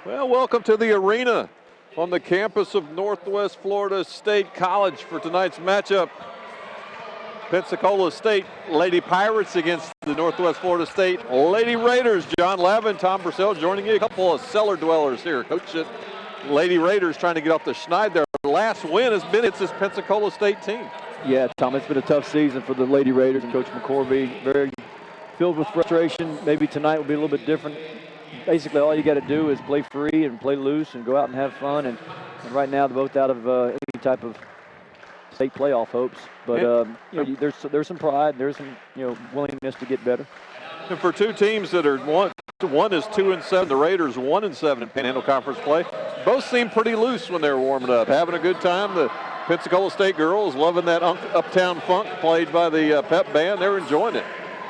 Well, welcome to the arena on the campus of Northwest Florida State College for tonight's matchup. Pensacola State Lady Pirates against the Northwest Florida State Lady Raiders. John Lavin, Tom Purcell joining you. A couple of cellar dwellers here. Coach at Lady Raiders trying to get off the schneid. Their last win has been against this Pensacola State team. Yeah, Tom, it's been a tough season for the Lady Raiders and Coach McCorvey. Very filled with frustration. Maybe tonight will be a little bit different. Basically, all you got to do is play free and play loose and go out and have fun. And right now, they're both out of any type of state playoff hopes. But you know, there's some pride, there's some willingness to get better. And for two teams that are one is 2-7, the Raiders 1-7 in Panhandle Conference play. Both seem pretty loose when they were warming up, having a good time. The Pensacola State girls loving that Uptown Funk played by the pep band. They're enjoying it.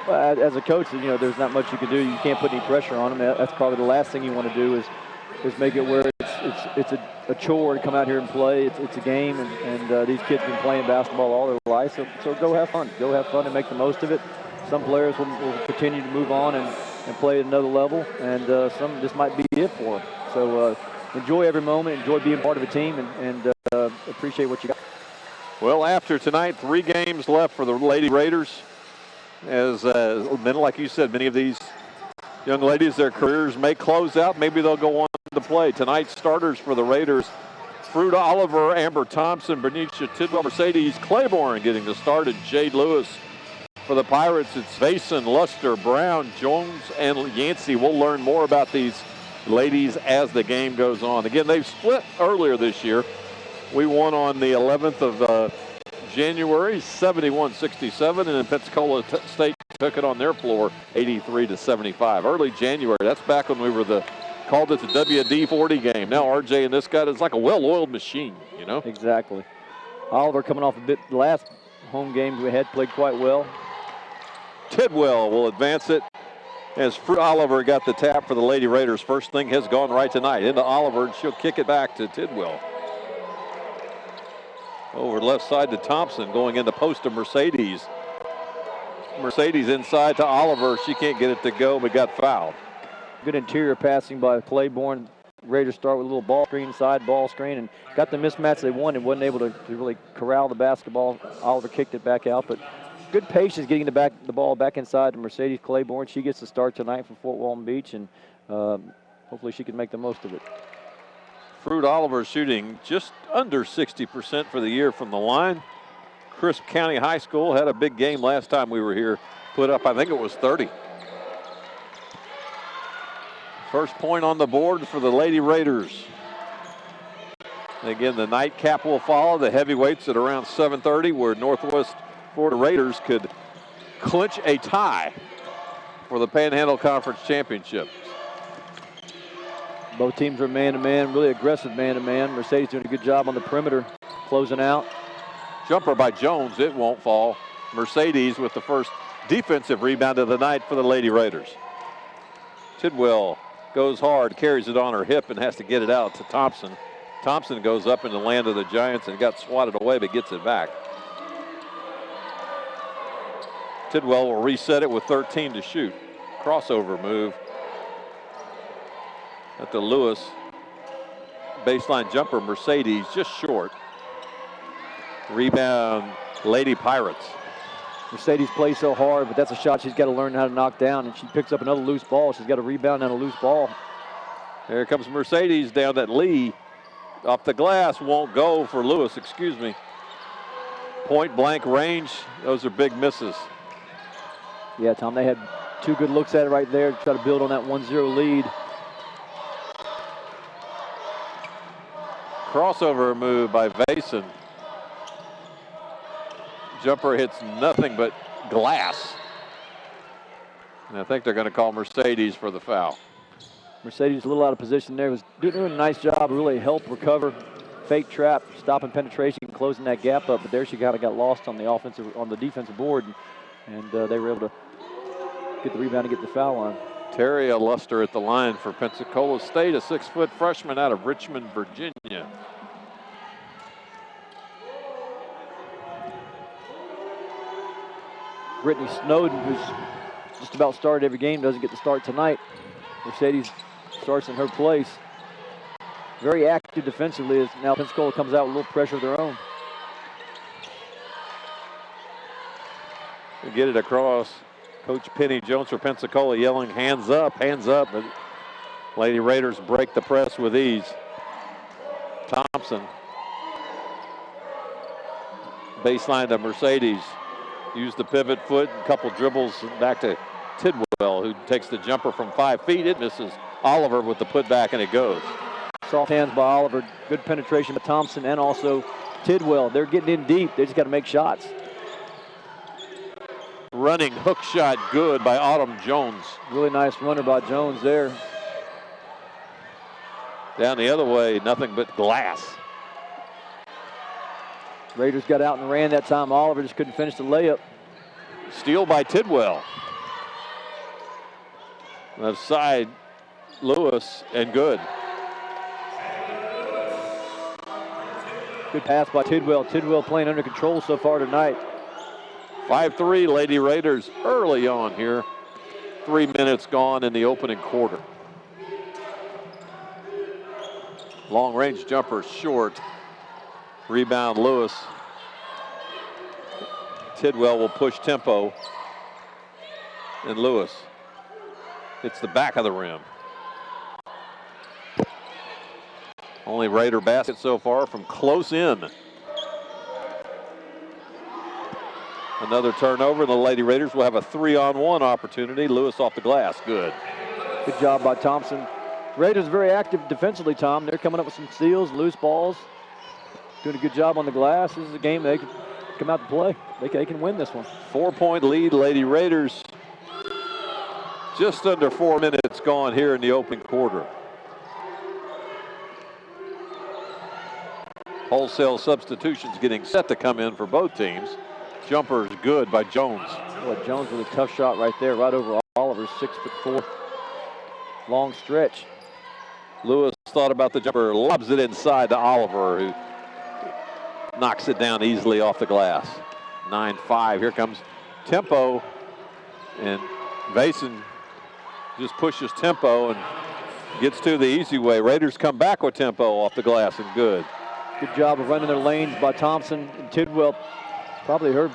Well, as a coach, there's not much you can do. You can't put any pressure on them. That's probably the last thing you want to do is make it where it's a chore to come out here and play. It's a game, and these kids have been playing basketball all their life. So go have fun. Go have fun and make the most of it. Some players will continue to move on and play at another level, and some just might be it for them. So enjoy every moment, enjoy being part of a team, and appreciate what you got. Well, after tonight, 3 games left for the Lady Raiders. As like you said, many of these young ladies, their careers may close out. Maybe they'll go on to play. Tonight's starters for the Raiders: Fruit Oliver, Amber Thompson, Bernicia Tidwell, Mercedes Claiborne getting the start, and Jade Lewis. For the Pirates, it's Vason, Luster, Brown, Jones, and Yancey. We'll learn more about these ladies as the game goes on. Again, they've split earlier this year. We won on the 11th of January, 71-67, and then Pensacola State took it on their floor, 83-75. Early January, that's back when we were called it the WD-40 game. Now RJ and this guy is like a well-oiled machine, Exactly. Oliver coming off a bit, the last home games we had played quite well. Tidwell will advance it as Fruit Oliver got the tap for the Lady Raiders. First thing has gone right tonight. Into Oliver, and she'll kick it back to Tidwell. Over left side to Thompson, going into post to Mercedes. Mercedes inside to Oliver. She can't get it to go, but got fouled. Good interior passing by Claiborne. Raiders start with a little ball screen, side ball screen, and got the mismatch they wanted. Wasn't able to really corral the basketball. Oliver kicked it back out, but good patience getting the ball back inside to Mercedes Claiborne. She gets the start tonight for Fort Walton Beach, and hopefully she can make the most of it. Fruit Oliver shooting just under 60% for the year from the line. Crisp County High School had a big game last time we were here. Put up, I think it was 30. First point on the board for the Lady Raiders. Again, the nightcap will follow. The heavyweights at around 7:30, where Northwest Florida Raiders could clinch a tie for the Panhandle Conference Championship. Both teams are man-to-man, really aggressive man-to-man. Mercedes doing a good job on the perimeter, closing out. Jumper by Jones, it won't fall. Mercedes with the first defensive rebound of the night for the Lady Raiders. Tidwell goes hard, carries it on her hip, and has to get it out to Thompson. Thompson goes up in the land of the Giants and got swatted away, but gets it back. Tidwell will reset it with 13 to shoot. Crossover move. At the Lewis. Baseline jumper, Mercedes just short. Rebound, Lady Pirates. Mercedes plays so hard, but that's a shot she's got to learn how to knock down, and she picks up another loose ball. She's got a rebound on a loose ball. There comes Mercedes down at Lee. Off the glass, won't go for Lewis, excuse me. Point blank range, those are big misses. Yeah, Tom, they had 2 good looks at it right there to try to build on that 1-0 lead. Crossover move by Vason. Jumper hits nothing but glass. And I think they're going to call Mercedes for the foul. Mercedes a little out of position there. Was doing a nice job, really helped recover. Fake trap, stopping penetration, closing that gap up. But there she kind of got lost on the defensive board, and they were able to get the rebound and get the foul on. Terry Luster at the line for Pensacola State, a 6-foot freshman out of Richmond, Virginia. Brittany Snowden, who's just about started every game, doesn't get to start tonight. Mercedes starts in her place. very active defensively as now Pensacola comes out with a little pressure of their own. We get it across. Coach Penny Jones for Pensacola yelling, hands up, but Lady Raiders break the press with ease. Thompson. Baseline to Mercedes. Use the pivot foot, a couple dribbles back to Tidwell, who takes the jumper from 5 feet. It misses Oliver with the putback, and it goes. Soft hands by Oliver. Good penetration by Thompson and also Tidwell. They're getting in deep. They just got to make shots. Running hook shot good by Autumn Jones. Really nice runner by Jones there. Down the other way, nothing but glass. Raiders got out and ran that time. Oliver just couldn't finish the layup. Steal by Tidwell. Left side, Lewis, and good. Good pass by Tidwell. Tidwell playing under control so far tonight. 5-3 Lady Raiders early on here. 3 minutes gone in the opening quarter. Long range jumper short. Rebound Lewis. Tidwell will push tempo. And Lewis hits the back of the rim. Only Raider basket so far from close in. Another turnover, and the Lady Raiders will have a 3-on-1 opportunity. Lewis off the glass, good. Good job by Thompson. Raiders very active defensively, Tom. They're coming up with some steals, loose balls. Doing a good job on the glass. This is a game they can come out to play. They can win this one. 4-point lead, Lady Raiders. Just under 4 minutes gone here in the opening quarter. Wholesale substitutions getting set to come in for both teams. Jumper is good by Jones. Boy, Jones with a tough shot right there, right over Oliver, 6'4". Long stretch. Lewis thought about the jumper, lobs it inside to Oliver, who knocks it down easily off the glass. 9-5, here comes tempo, and Vason just pushes tempo and gets to the easy way. Raiders come back with tempo off the glass, and good. Good job of running their lanes by Thompson and Tidwell. Probably her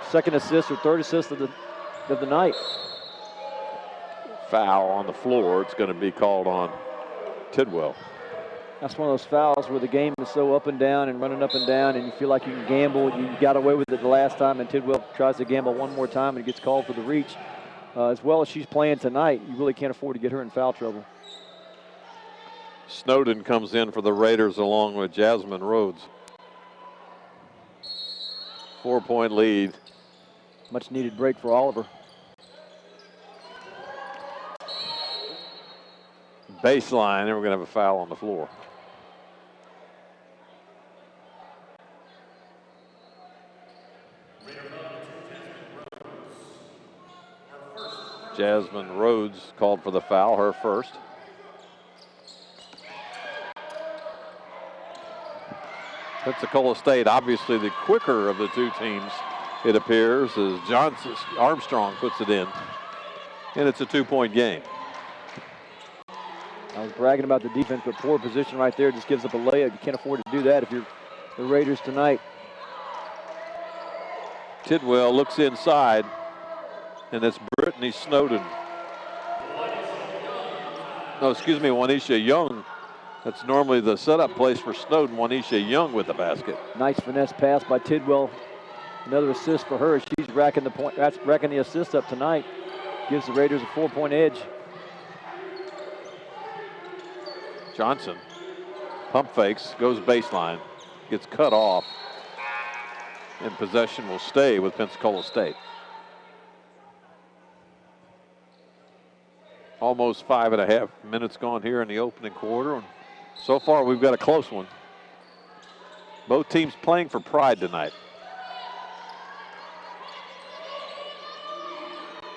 second assist or third assist of the night. Foul on the floor. It's going to be called on Tidwell. That's one of those fouls where the game is so up and down and running up and down, and you feel like you can gamble. You got away with it the last time, and Tidwell tries to gamble one more time and gets called for the reach. As well as she's playing tonight, you really can't afford to get her in foul trouble. Snowden comes in for the Raiders along with Jasmine Rhodes. 4-point lead. Much needed break for Oliver. Baseline, and we're going to have a foul on the floor. Jasmine Rhodes called for the foul, her first. Pensacola State, obviously the quicker of the two teams, it appears, as Armstrong puts it in. And it's a 2-point game. I was bragging about the defense, but poor position right there just gives up a layup. You can't afford to do that if you're the Raiders tonight. Tidwell looks inside, and it's Brittany Snowden. No, excuse me, Juanisha Young. That's normally the setup place for Snowden. Juanisha Young with the basket. Nice finesse pass by Tidwell. Another assist for her. She's racking the assist up tonight. Gives the Raiders a 4-point edge. Johnson pump fakes, goes baseline, gets cut off, and possession will stay with Pensacola State. Almost 5.5 minutes gone here in the opening quarter. And so far, we've got a close one. Both teams playing for pride tonight.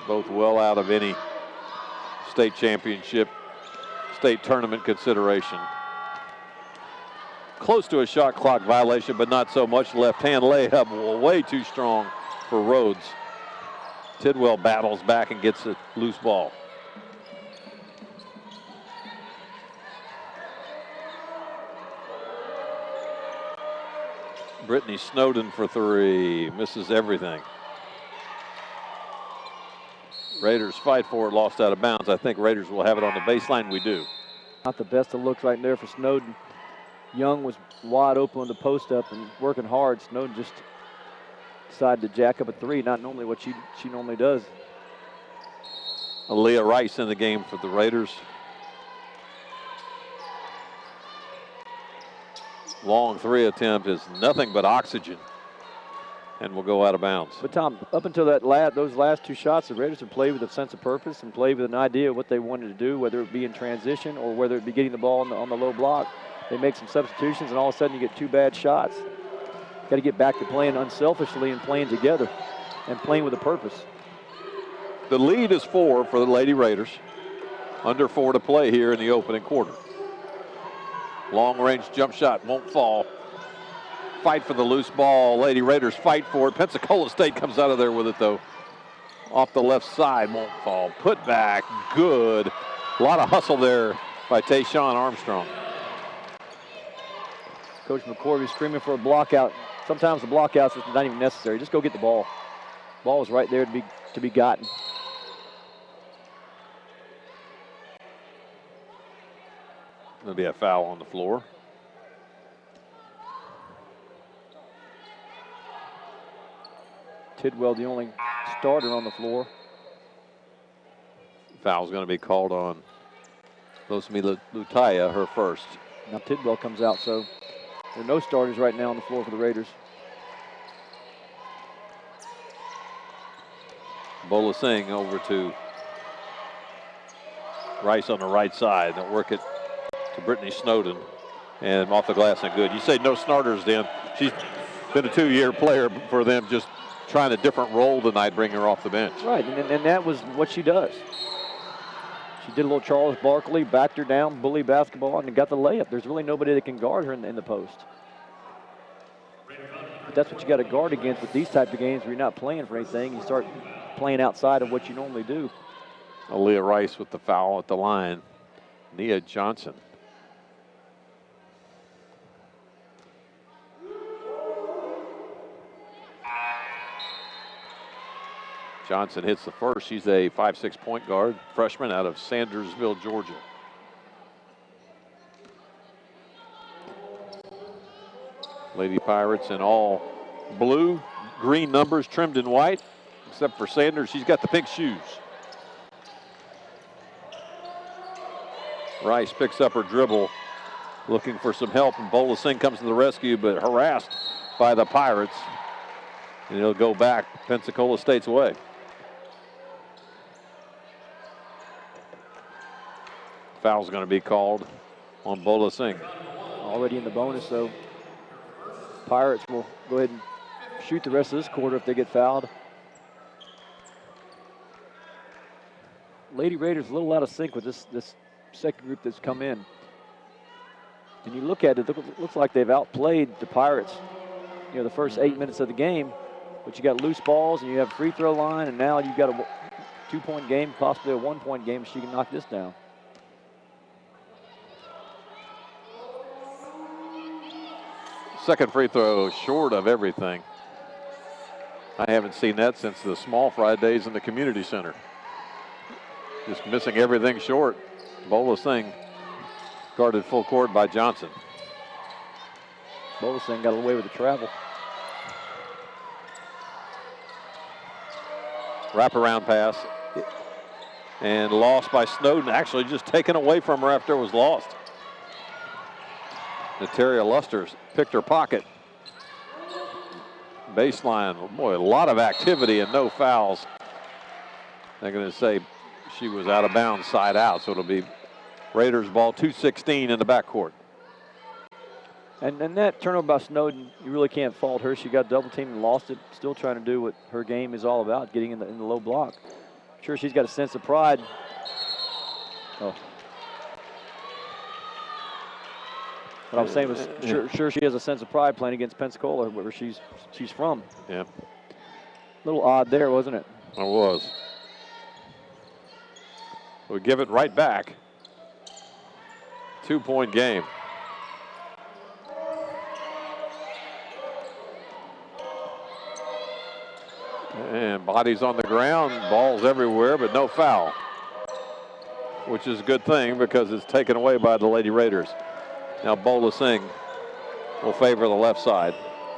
Both well out of any state championship, state tournament consideration. Close to a shot clock violation, but not so much. Left-hand layup, way too strong for Rhodes. Tidwell battles back and gets a loose ball. Brittany Snowden for three. Misses everything. Raiders fight for it, lost out of bounds. I think Raiders will have it on the baseline. We do. Not the best of looks right there for Snowden. Young was wide open on the post up and working hard. Snowden just decided to jack up a three, not normally what she normally does. Aaliyah Rice in the game for the Raiders. Long three attempt is nothing but oxygen and will go out of bounds. But Tom, up until those last two shots, the Raiders have played with a sense of purpose and played with an idea of what they wanted to do, whether it be in transition or whether it be getting the ball on the low block. They make some substitutions, and all of a sudden you get two bad shots. Got to get back to playing unselfishly and playing together and playing with a purpose. The lead is 4 for the Lady Raiders. Under 4 to play here in the opening quarter. Long-range jump shot won't fall. Fight for the loose ball. Lady Raiders fight for it. Pensacola State comes out of there with it, though. Off the left side, won't fall. Put back, good. A lot of hustle there by Tayshawn Armstrong. Coach McCorvey screaming for a block out. Sometimes the block outs is not even necessary. Just go get the ball. Ball is right there to be gotten. There'll be a foul on the floor. Tidwell, the only starter on the floor. Foul's going to be called on Losmi Lutaya, her first. Now Tidwell comes out, so there are no starters right now on the floor for the Raiders. Bola Singh over to Rice on the right side. They'll work it to Brittany Snowden. And off the glass and good. You say no starters then. She's been a 2-year player for them, just trying a different role tonight, bring her off the bench. Right, and that was what she does. She did a little Charles Barkley, backed her down, bully basketball, and got the layup. There's really nobody that can guard her in the post. But that's what you got to guard against with these type of games where you're not playing for anything. You start playing outside of what you normally do. Aaliyah Rice with the foul at the line. Nia Johnson. Johnson hits the first. She's a 5'6" point guard, freshman out of Sandersville, Georgia. Lady Pirates in all blue, green numbers trimmed in white, except for Sanders. She's got the pink shoes. Rice picks up her dribble, looking for some help, and Bola Singh comes to the rescue, but harassed by the Pirates. And it'll go back Pensacola State's way. Foul's going to be called on Bola Singh. Already in the bonus, so Pirates will go ahead and shoot the rest of this quarter if they get fouled. Lady Raiders a little out of sync with this second group that's come in. And you look at it, it looks like they've outplayed the Pirates, the first 8 minutes of the game. But you got loose balls and you have free throw line, and now you've got a 2-point game, possibly a 1-point game if she can knock this down. Second free throw short of everything. I haven't seen that since the Small Fry days in the community center. Just missing everything short. Bola Singh guarded full court by Johnson. Bola Singh got away with the travel. Wraparound pass. And lost by Snowden. Actually just taken away from her after it was lost. Nataria Lusters picked her pocket. Baseline, boy, a lot of activity and no fouls. They're going to say she was out of bounds, side out, so it'll be Raiders ball, 2:16 in the backcourt. And that turnover by Snowden, you really can't fault her. She got double teamed and lost it. Still trying to do what her game is all about, getting in the low block. I'm sure she's got a sense of pride. Oh. What I was saying was, sure she has a sense of pride playing against Pensacola, where she's from. Yeah. A little odd there, wasn't it? It was. We give it right back. 2-point game. And bodies on the ground, balls everywhere, but no foul, which is a good thing because it's taken away by the Lady Raiders. Now Bola Singh will favor the left side.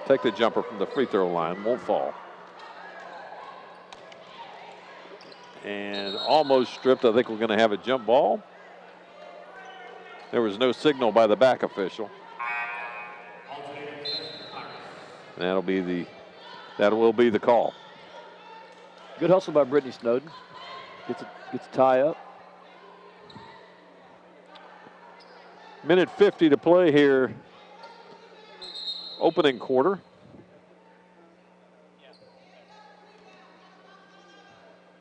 Take the jumper from the free throw line, won't fall. And almost stripped. I think we're going to have a jump ball. There was no signal by the back official. And that will be the call. Good hustle by Brittany Snowden. Gets a tie up. Minute 50 to play here. Opening quarter.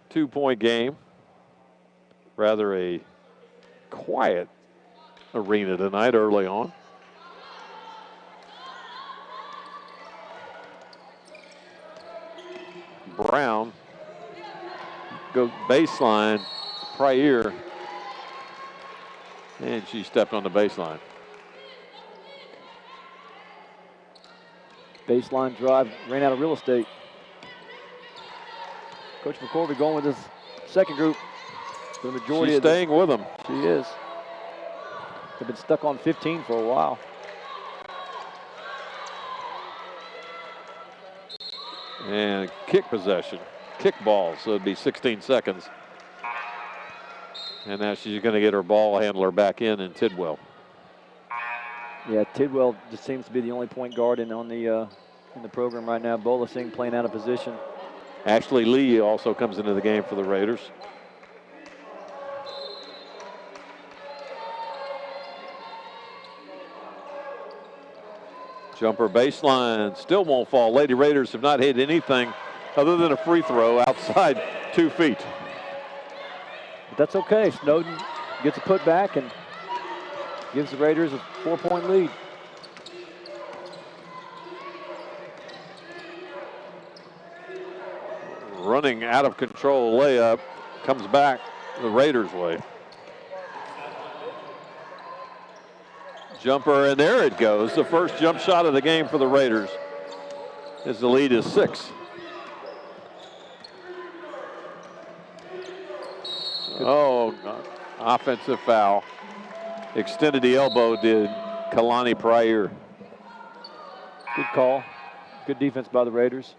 Two-point game. Rather a quiet arena tonight early on. Brown goes baseline, Pryor, and she stepped on the baseline. Baseline drive, ran out of real estate. Coach McCorvey going with his second group. The majority She's staying with them. She is. They've been stuck on 15 for a while. And kick possession, kick ball, so it'd be 16 seconds. And now she's going to get her ball handler back in Tidwell. Yeah, Tidwell just seems to be the only point guard in the program right now. Bola Singh playing out of position. Ashley Lee also comes into the game for the Raiders. Jumper baseline, still won't fall. Lady Raiders have not hit anything other than a free throw outside 2 feet. But that's okay. Snowden gets a putback and gives the Raiders a 4-point lead. Running out of control layup comes back the Raiders' way. Jumper, and there it goes. The first jump shot of the game for the Raiders as the lead is 6. Oh, offensive foul. Extended the elbow, did Kalani Pryor. Good call. Good defense by the Raiders.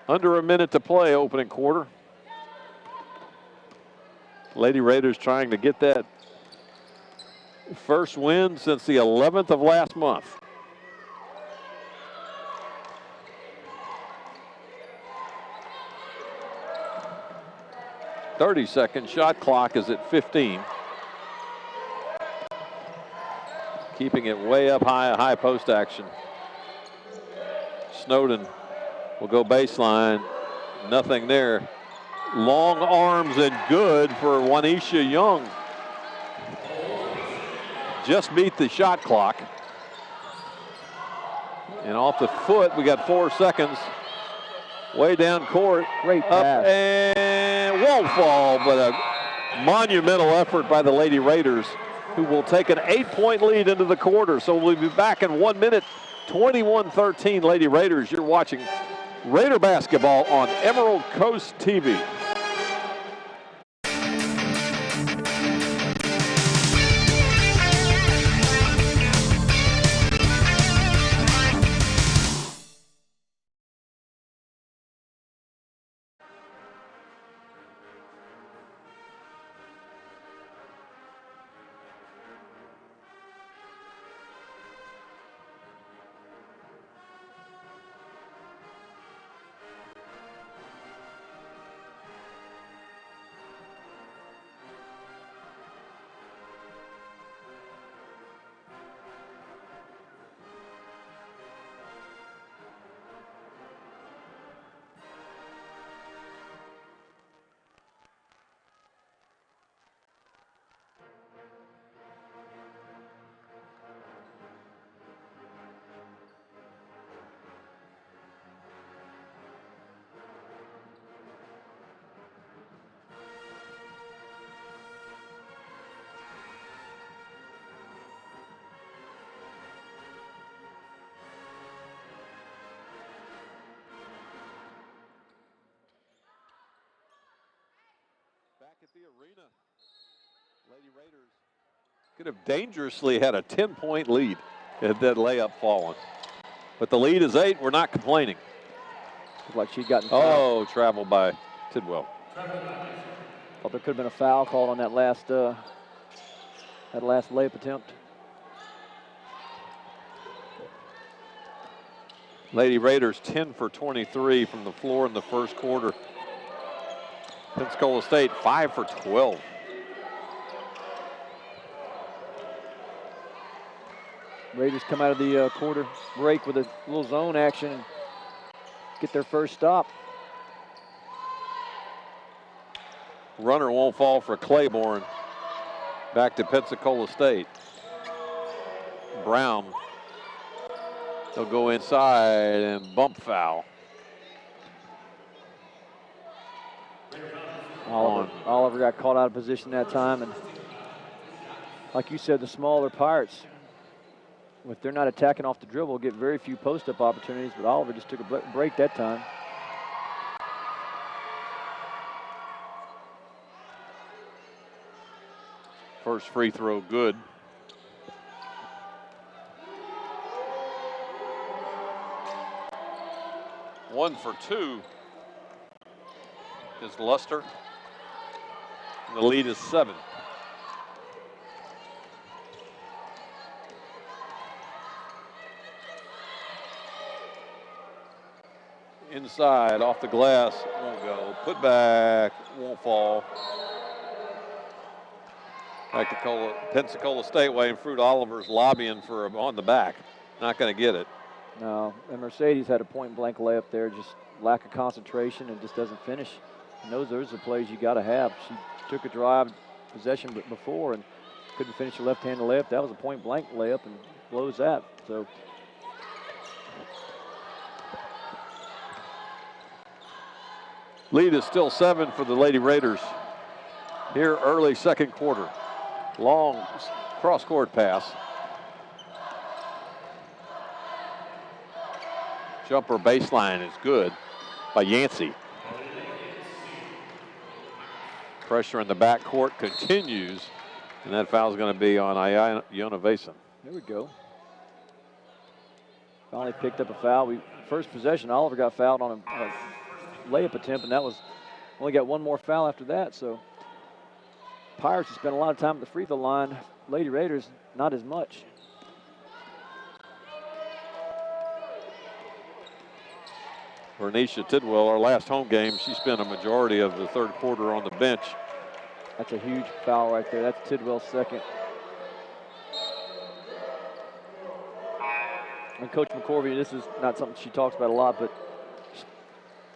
Under a minute to play, opening quarter. Lady Raiders trying to get that first win since the 11th of last month. .30-second shot clock is at 15. Keeping it way up high post action. Snowden will go baseline. Nothing there. Long arms and good for Wanisha Young. Just beat the shot clock. And off the foot, we got 4 seconds. Way down court. Great up pass. And won't fall, but a monumental effort by the Lady Raiders, who will take an 8-point lead into the quarter. So we'll be back in 1 minute. 21-13 Lady Raiders. You're watching Raider basketball on Emerald Coast TV. at the arena. Lady Raiders could have dangerously had a 10-point lead had that layup fallen. But the lead is 8. We're not complaining. Looked like she'd gotten fouled. Oh, travel by Tidwell. Thought there could have been a foul called on that last layup attempt. Lady Raiders 10 for 23 from the floor in the first quarter. Pensacola State 5 for 12. Raiders come out of the quarter break with a little zone action and get their first stop. Runner won't fall for Claiborne. Back to Pensacola State. Brown. He'll go inside and bump foul. Oliver got caught out of position that time, and like you said, the smaller Pirates, if they're not attacking off the dribble, get very few post-up opportunities, but Oliver just took a break that time. First free throw good. One for 2 is Luster. And the lead is 7. Inside, off the glass, won't go. Put back, won't fall. Back to Pensacola State, Wayne Fruit Oliver's lobbying for on the back. Not going to get it. No, and Mercedes had a point-blank layup there, just lack of concentration and just doesn't finish. And those are the plays you got to have. She took a drive possession before and couldn't finish a left-handed layup. That was a point-blank layup and blows that. So lead is still 7 for the Lady Raiders. Here early second quarter. Long cross-court pass. Jumper baseline is good by Yancey. Pressure in the backcourt continues, and that foul is going to be on Iona Vason. There we go. Finally picked up a foul. First possession, Oliver got fouled on a layup attempt, and that was only got one more foul after that. So Pirates have spent a lot of time at the free throw line. Lady Raiders, not as much. Bernicia Tidwell, our last home game, she spent a majority of the third quarter on the bench. That's a huge foul right there. That's Tidwell's second. And Coach McCorvey, this is not something she talks about a lot, but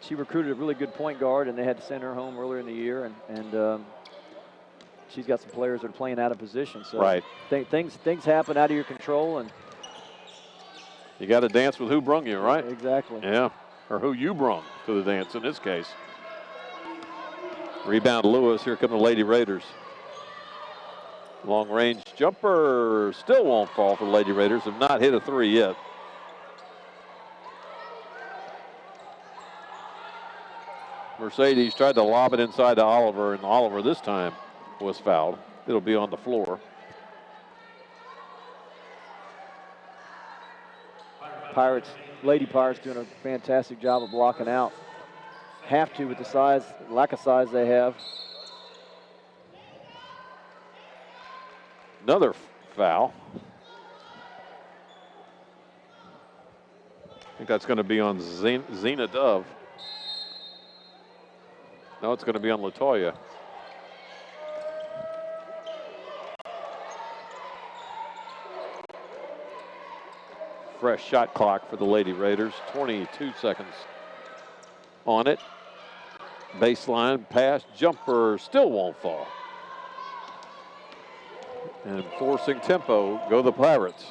she recruited a really good point guard, and they had to send her home earlier in the year, and she's got some players that are playing out of position. So right. Things happen out of your control, and you got to dance with who brung you, right? Exactly. Yeah. Or who you brung to the dance in this case. Rebound Lewis. Here come the Lady Raiders. Long range jumper still won't fall for the Lady Raiders. Have not hit a 3 yet. Mercedes tried to lob it inside to Oliver, and Oliver this time was fouled. It'll be on the floor. Lady Pirates doing a fantastic job of blocking out. Have to with the lack of size they have. Another foul. I think that's going to be on Zena Dove. No, it's going to be on Latoya. Fresh shot clock for the Lady Raiders. 22 seconds on it. Baseline pass, jumper still won't fall. And forcing tempo, go the Pirates.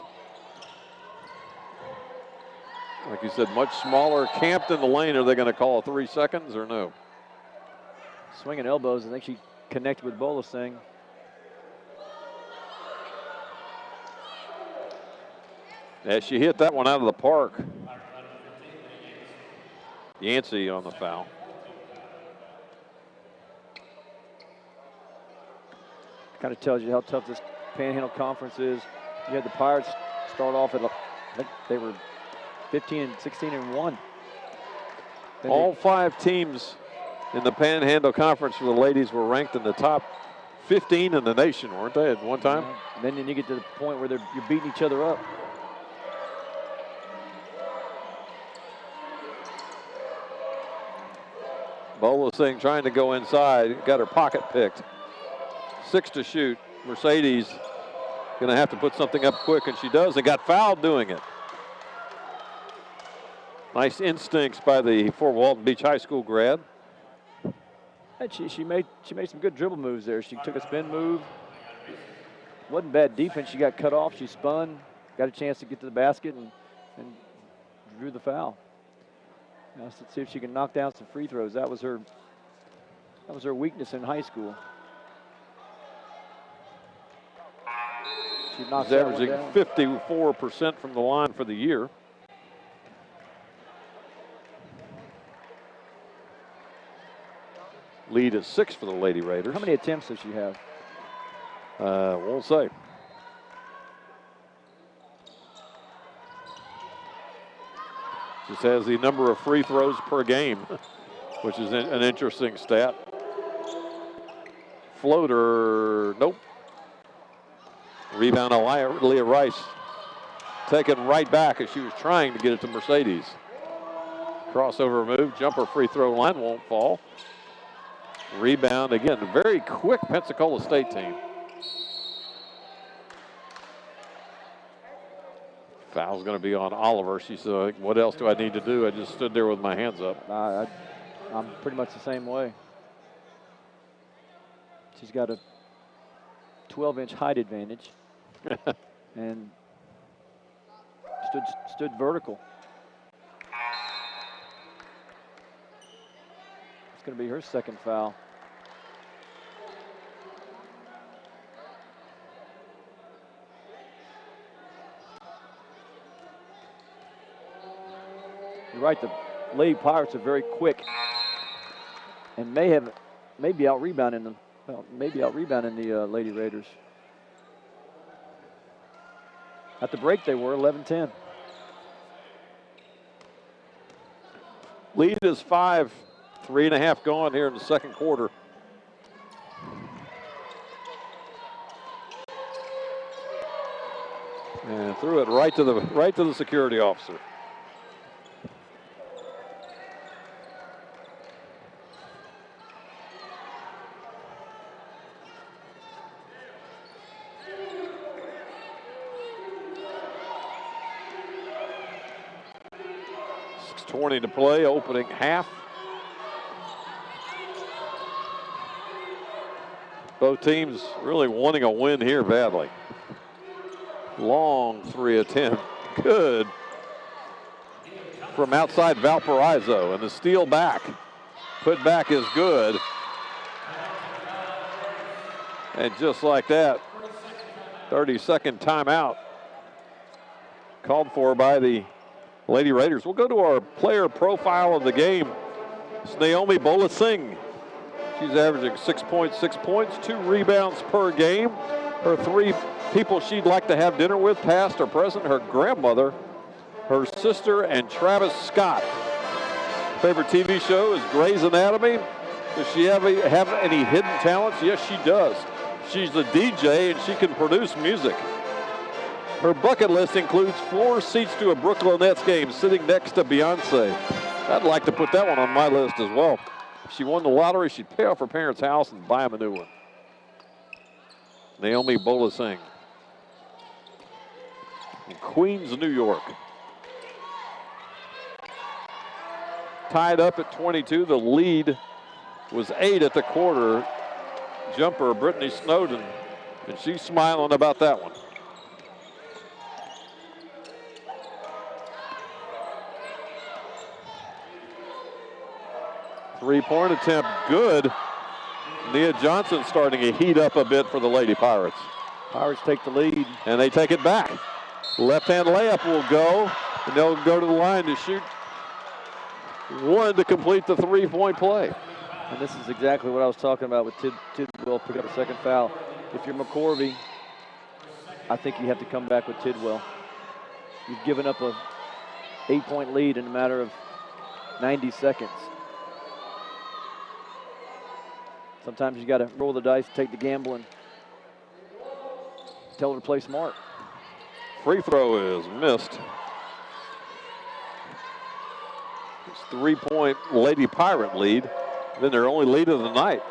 Like you said, much smaller, camped in the lane. Are they going to call 3 seconds or no? Swinging elbows. I think she connected with Bolasing. Yeah, she hit that one out of the park. Yancey on the foul. Kind of tells you how tough this Panhandle Conference is. You had the Pirates start off at, I think they were 16-1. All 5 teams in the Panhandle Conference for the ladies were ranked in the top 15 in the nation, weren't they, at one time? And then you get to the point where you're beating each other up. Bola Singh trying to go inside, got her pocket picked. 6 to shoot. Mercedes going to have to put something up quick, and she does, and got fouled doing it. Nice instincts by the Fort Walton Beach High School grad. And she made some good dribble moves there. She took a spin move. Wasn't bad defense. She got cut off. She spun, got a chance to get to the basket, and drew the foul. Now let's see if she can knock down some free throws. That was her weakness in high school. She's averaging 54% from the line for the year. Lead is 6 for the Lady Raiders. How many attempts does she have? Won't say. Just has the number of free throws per game, which is an interesting stat. Floater, nope. Rebound, Leah Rice taken right back as she was trying to get it to Mercedes. Crossover move, jumper free throw line won't fall. Rebound again, very quick Pensacola State team. Foul's going to be on Oliver. She said, what else do I need to do? I just stood there with my hands up. I'm pretty much the same way. She's got a 12-inch height advantage and stood vertical. It's going to be her second foul. You're right, the Lady Pirates are very quick and maybe out rebounding them. Well, maybe out rebounding the Lady Raiders. At the break, they were 11-10. Lead is 5, 3.5 gone here in the second quarter. And threw it right to the security officer. .20 to play, opening half. Both teams really wanting a win here badly. Long 3 attempt, good from outside Valparaiso, and the steal back. Put back is good. And just like that, 30-second timeout called for by the Lady Raiders. We'll go to our player profile of the game. It's Naomi Bola Singh. She's averaging 6.6 points, 2 rebounds per game. Her 3 people she'd like to have dinner with, past or present: her grandmother, her sister, and Travis Scott. Favorite TV show is Grey's Anatomy. Does she have any hidden talents? Yes, she does. She's a DJ and she can produce music. Her bucket list includes 4 seats to a Brooklyn Nets game, sitting next to Beyonce. I'd like to put that one on my list as well. If she won the lottery, she'd pay off her parents' house and buy them a new one. Naomi Bola Singh. In Queens, New York. Tied up at 22. The lead was 8 at the quarter. Jumper, Brittany Snowden, and she's smiling about that one. Three-point attempt, good. Nia Johnson starting to heat up a bit for the Lady Pirates. Pirates take the lead. And they take it back. Left-hand layup will go, and they'll go to the line to shoot one to complete the three-point play. And this is exactly what I was talking about with Tidwell pick up a second foul. if you're McCorvey, I think you have to come back with Tidwell. You've given up a 8-point lead in a matter of 90 seconds. Sometimes you got to roll the dice, take the gamble, and tell her to play smart. Free throw is missed. It's 3-point Lady Pirate lead. Then their only lead of the night.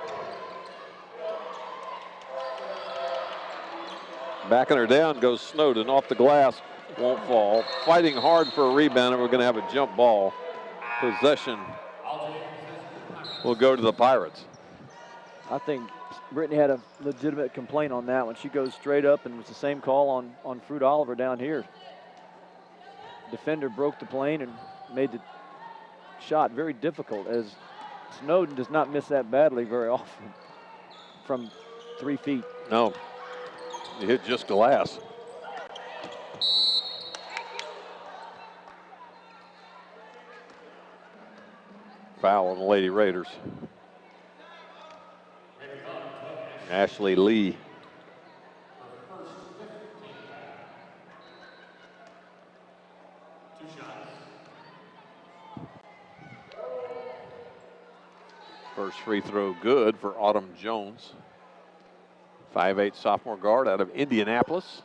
Backing her down goes Snowden off the glass, won't fall. Fighting hard for a rebound, and we're going to have a jump ball. Possession will go to the Pirates. I think Brittany had a legitimate complaint on that one. She goes straight up, and it was the same call on Fruit Oliver down here. Defender broke the plane and made the shot very difficult, as Snowden does not miss that badly very often from 3 feet. No, he hit just glass. Foul on the Lady Raiders. Ashley Lee. First free throw good for Autumn Jones. 5'8" sophomore guard out of Indianapolis.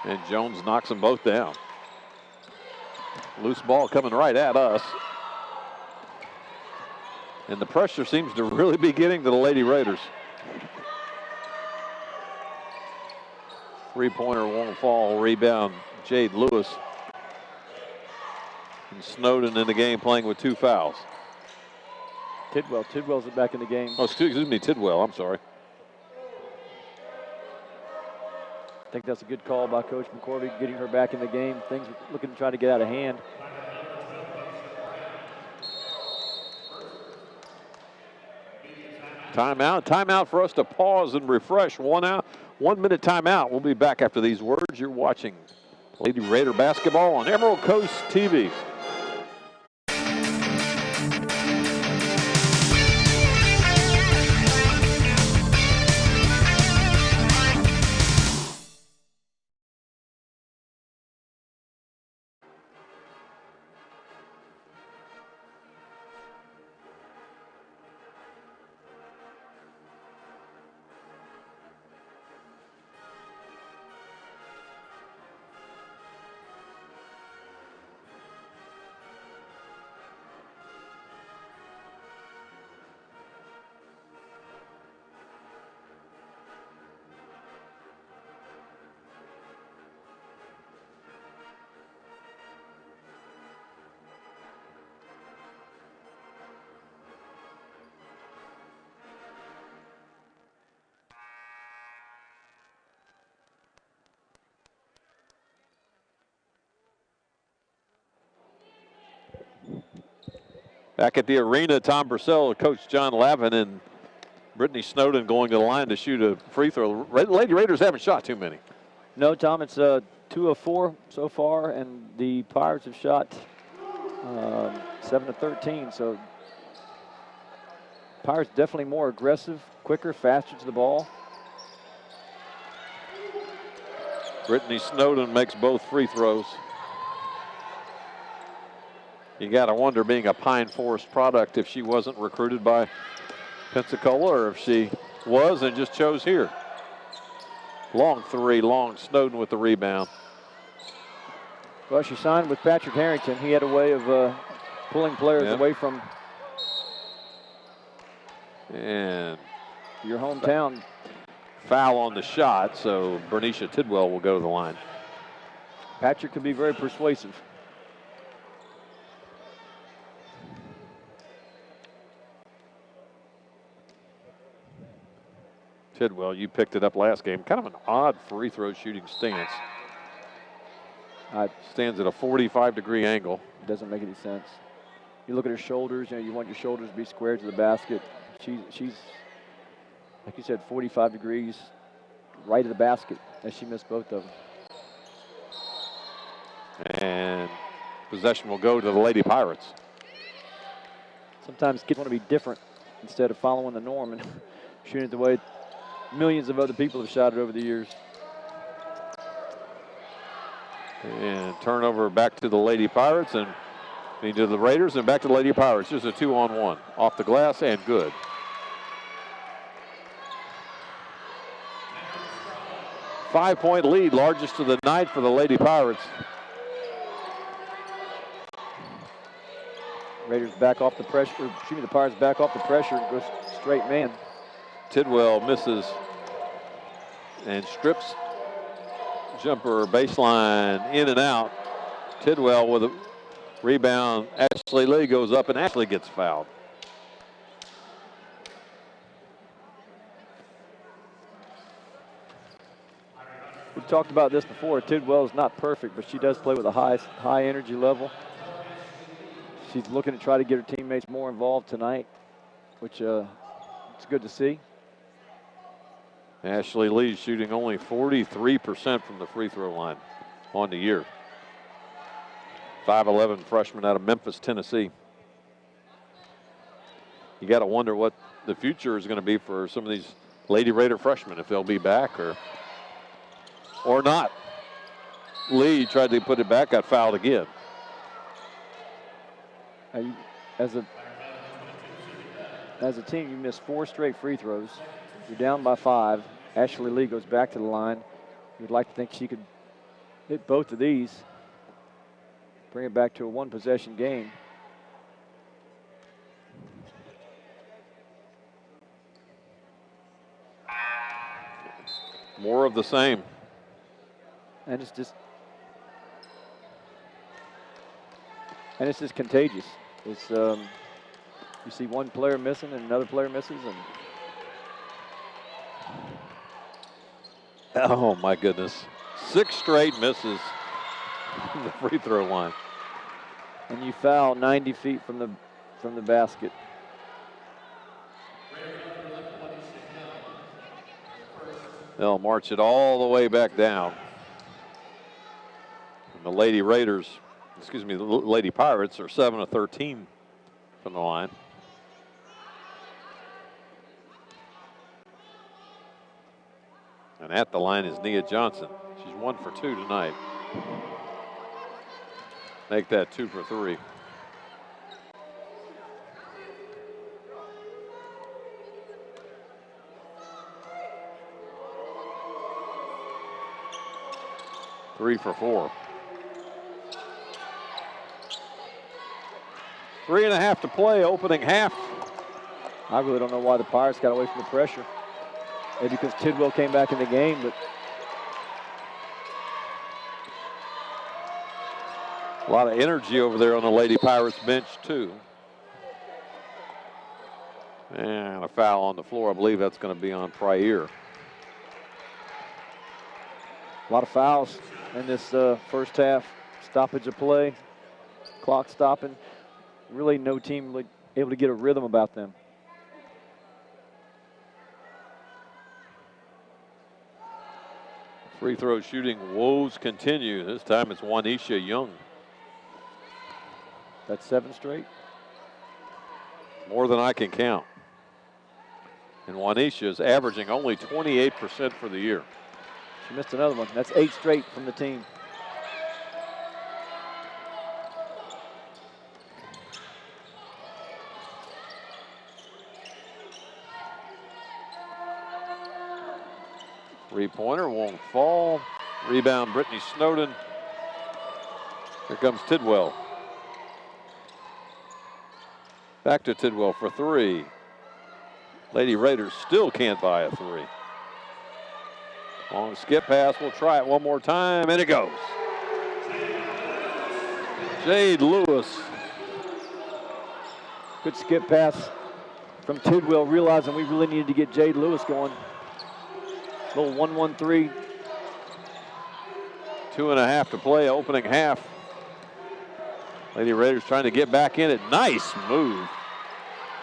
And Jones knocks them both down. Loose ball coming right at us. And the pressure seems to really be getting to the Lady Raiders. Three-pointer won't fall. Rebound, Jade Lewis. And Snowden in the game playing with 2 fouls. Tidwell's back in the game. Oh, excuse me, Tidwell, I'm sorry. I think that's a good call by Coach McCorvey, getting her back in the game. Things looking to try to get out of hand. Timeout for us to pause and refresh. 1 minute timeout. We'll be back after these words. You're watching Lady Raider basketball on Emerald Coast TV. Back at the arena, Tom Purcell, Coach John Lavin, and Brittany Snowden going to the line to shoot a free throw. Lady Raiders haven't shot too many. No, Tom, it's 2 of 4 so far, and the Pirates have shot 7 of 13. So Pirates definitely more aggressive, quicker, faster to the ball. Brittany Snowden makes both free throws. You got to wonder, being a Pine Forest product, if she wasn't recruited by Pensacola or if she was and just chose here. Long three, long. Snowden with the rebound. Well, she signed with Patrick Harrington. He had a way of pulling players away from and your hometown. Foul on the shot, so Bernicia Tidwell will go to the line. Patrick can be very persuasive. Tidwell, you picked it up last game. Kind of an odd free throw shooting stance. Stands at a 45-degree angle. Doesn't make any sense. You look at her shoulders, you want your shoulders to be square to the basket. She's like you said, 45 degrees right of the basket, as she missed both of them. And possession will go to the Lady Pirates. Sometimes kids want to be different instead of following the norm and shooting it the way millions of other people have shot it over the years. And turnover back to the Lady Pirates and to the Raiders and back to the Lady Pirates. Just a 2-on-1. Off the glass and good. Five-point lead, largest of the night for the Lady Pirates. Raiders back off the pressure, the Pirates back off the pressure and goes straight man. Tidwell misses and strips jumper baseline in and out. Tidwell with a rebound. Ashley Lee goes up and Ashley gets fouled. We've talked about this before. Tidwell is not perfect, but she does play with a high energy level. She's looking to try to get her teammates more involved tonight, which it's good to see. Ashley Lee shooting only 43% from the free throw line on the year. 5'11" freshman out of Memphis, Tennessee. You got to wonder what the future is going to be for some of these Lady Raider freshmen, if they'll be back or not. Lee tried to put it back, got fouled again. As a team, you missed 4 straight free throws. You're down by 5. Ashley Lee goes back to the line. You'd like to think she could hit both of these, bring it back to a 1-possession game. More of the same. And it's just contagious. It's you see one player missing and another player misses, and oh my goodness, 6 straight misses from the free throw line. And you foul 90 feet from the basket. They'll march it all the way back down. And the Lady Raiders, excuse me, the Lady Pirates are 7 of 13 from the line. And at the line is Nia Johnson. She's 1 for 2 tonight. Make that 2 for 3. Three for 4. 3.5 to play, opening half. I really don't know why the Pirates got away from the pressure. Maybe because Tidwell came back in the game, but a lot of energy over there on the Lady Pirates bench too. And a foul on the floor. I believe that's going to be on Pryor. a lot of fouls in this first half. Stoppage of play, clock stopping. Really no team able to get a rhythm about them. Free throw shooting woes continue. This time it's Juanisha Young. That's 7 straight. More than I can count. And Juanisha is averaging only 28% for the year. She missed another one. That's 8 straight from the team. Three-pointer won't fall. Rebound, Brittany Snowden. Here comes Tidwell. Back to Tidwell for 3. Lady Raiders still can't buy a 3. Long skip pass. We'll try it one more time, and it goes. Jade Lewis. Good skip pass from Tidwell, realizing we really needed to get Jade Lewis going. Little 1-1-3. 2.5 to play, opening half. Lady Raiders trying to get back in it. Nice move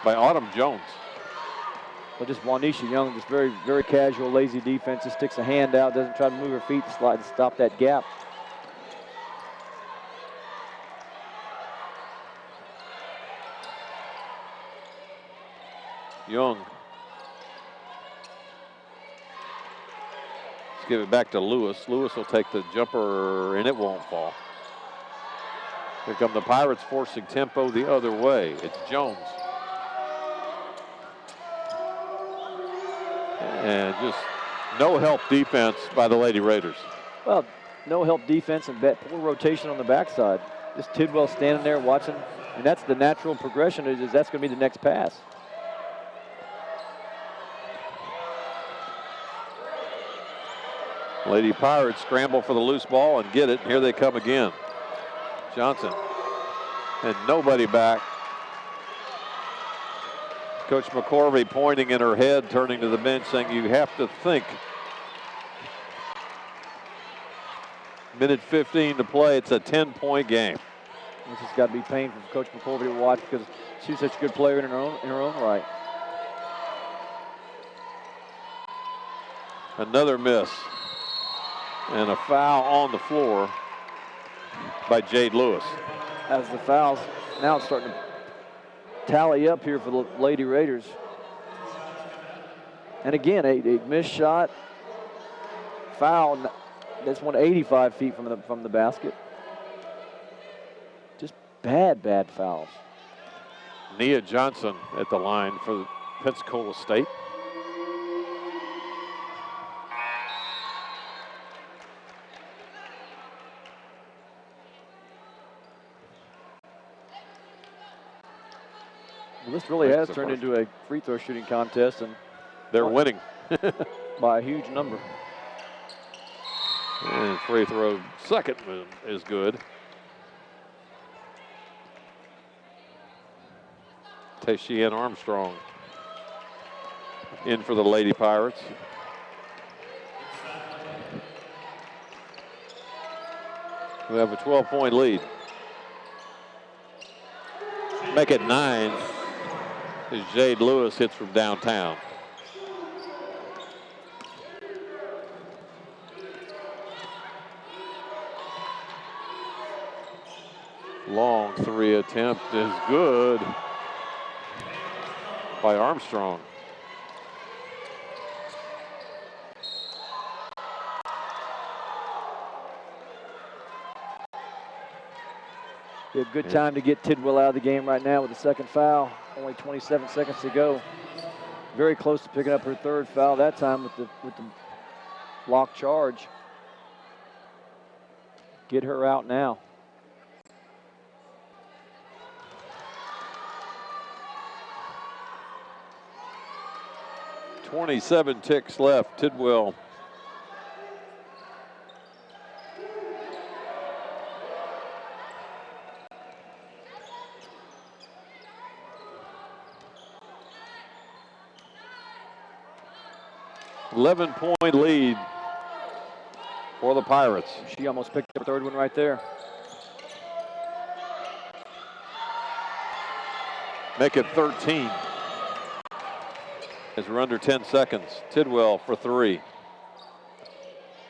by Autumn Jones. But just Juanisha Young, just very, very casual, lazy defense. Just sticks a hand out, doesn't try to move her feet to slide to stop that gap. Young. Let's give it back to Lewis. Lewis will take the jumper, and it won't fall. Here come the Pirates forcing tempo the other way. It's Jones. And just no help defense by the Lady Raiders. Well, no help defense and poor rotation on the backside. Just Tidwell standing there watching, and that's the natural progression is that's going to be the next pass. Lady Pirates scramble for the loose ball and get it. Here they come again. Johnson. And nobody back. Coach McCorvey pointing in her head, turning to the bench, saying you have to think. Minute 15 to play. It's a 10-point game. This has got to be painful for Coach McCorvey to watch because she's such a good player in her own right. Another miss. And a foul on the floor by Jade Lewis. As the fouls now it's starting to tally up here for the Lady Raiders. And again, a missed shot, foul. This one 85 feet from the basket. Just bad fouls. Nia Johnson at the line for Pensacola State. Well, this really has turned into a free throw shooting contest, and they're winning by a huge number. And free throw second is good. Tayshian Armstrong in for the Lady Pirates. We have a 12-point lead. Make it 9 as Jade Lewis hits from downtown. Long three attempt is good by Armstrong. A good time to get Tidwell out of the game right now with the second foul. Only 27 seconds to go. Very close to picking up her third foul that time with the block charge. Get her out now. .27 ticks left. Tidwell. .11-point lead for the Pirates. She almost picked up her third one right there. Make it 13. As we're under 10 seconds. Tidwell for three.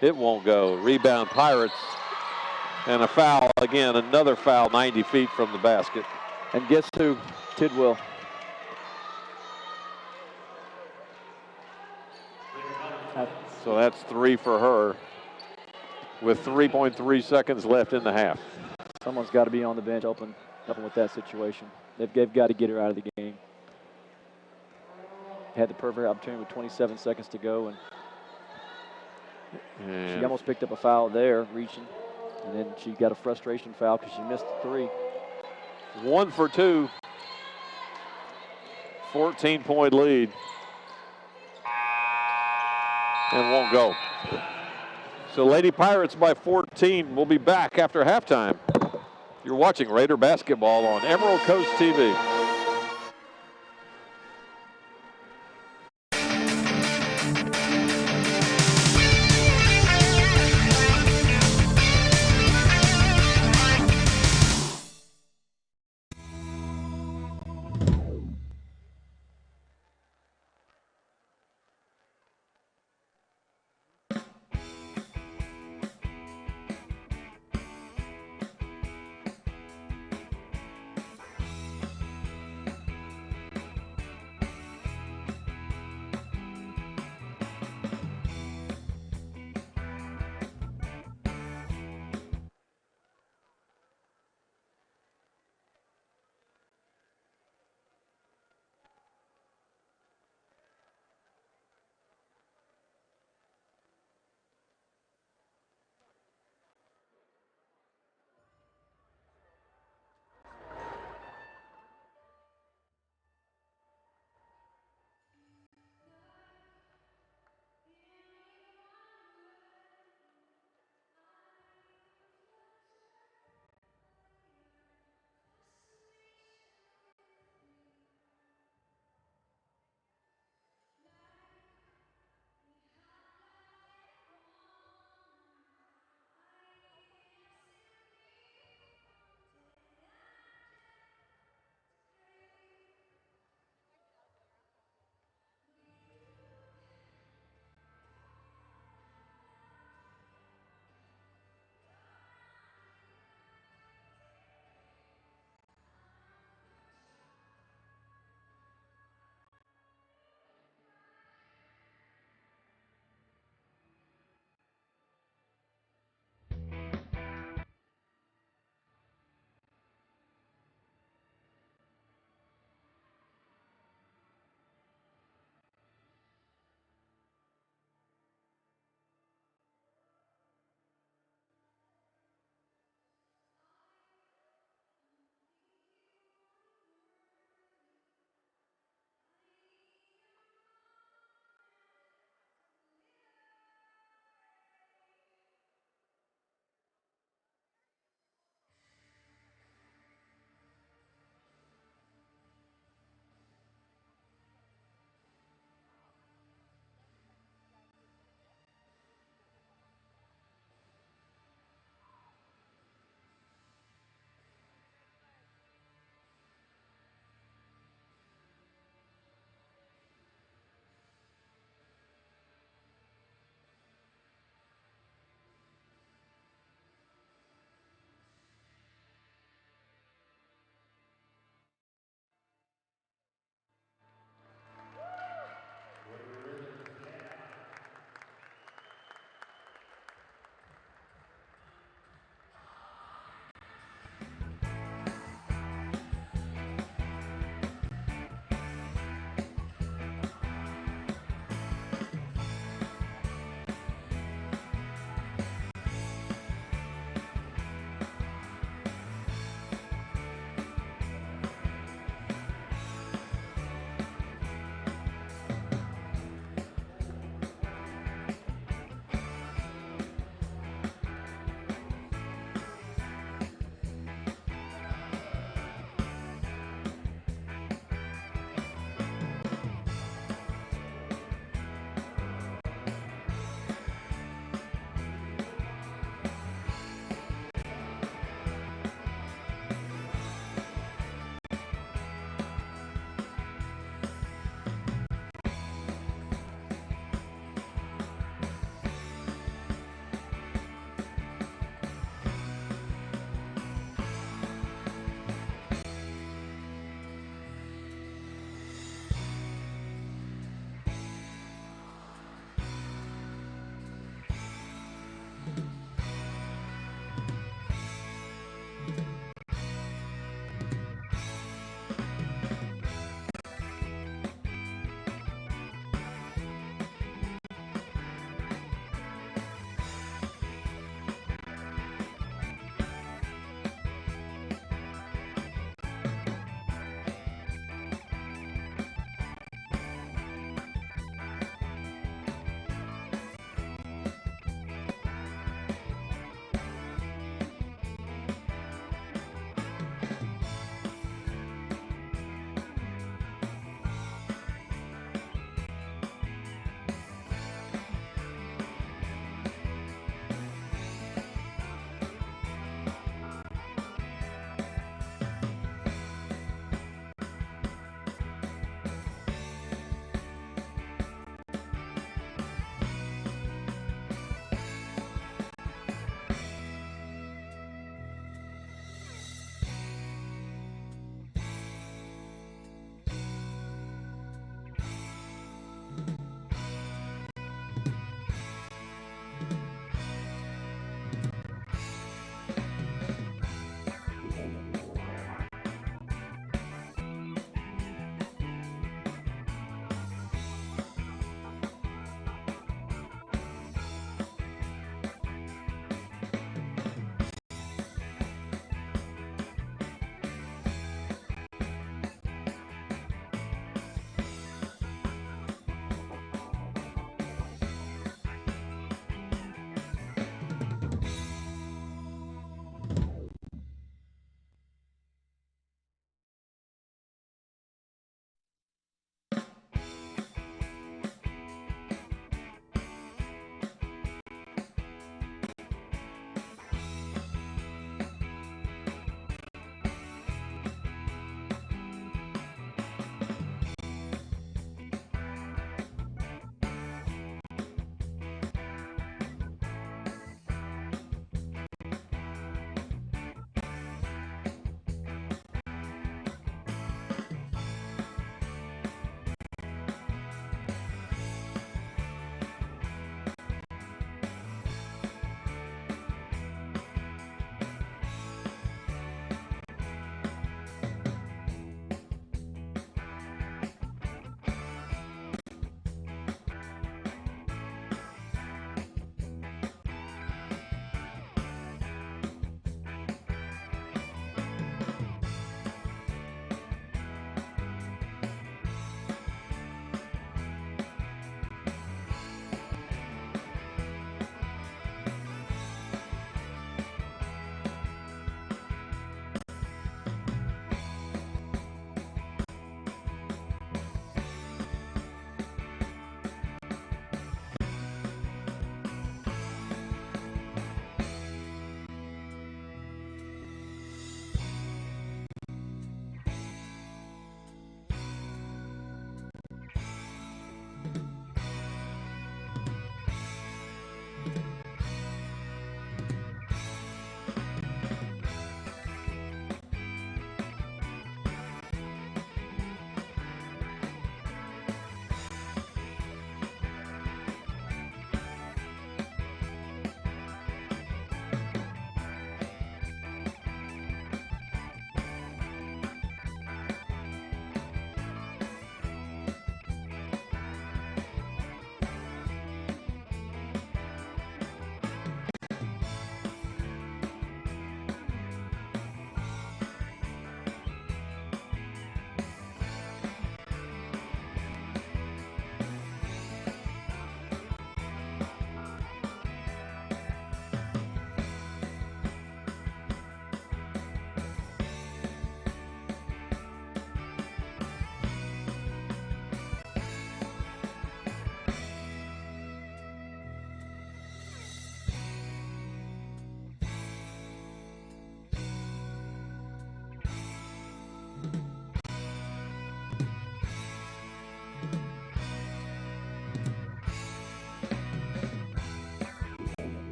It won't go. Rebound Pirates. And a foul again. Another foul 90 feet from the basket. And guess who? Tidwell. So that's three for her with 3.3 seconds left in the half. Someone's got to be on the bench helping with that situation. They've got to get her out of the game. Had the perfect opportunity with 27 seconds to go, and she almost picked up a foul there, reaching, and then she got a frustration foul because she missed the three. 1 for 2. 14-point lead. And won't go. So Lady Pirates by 14. We'll be back after halftime. You're watching Raider basketball on Emerald Coast TV.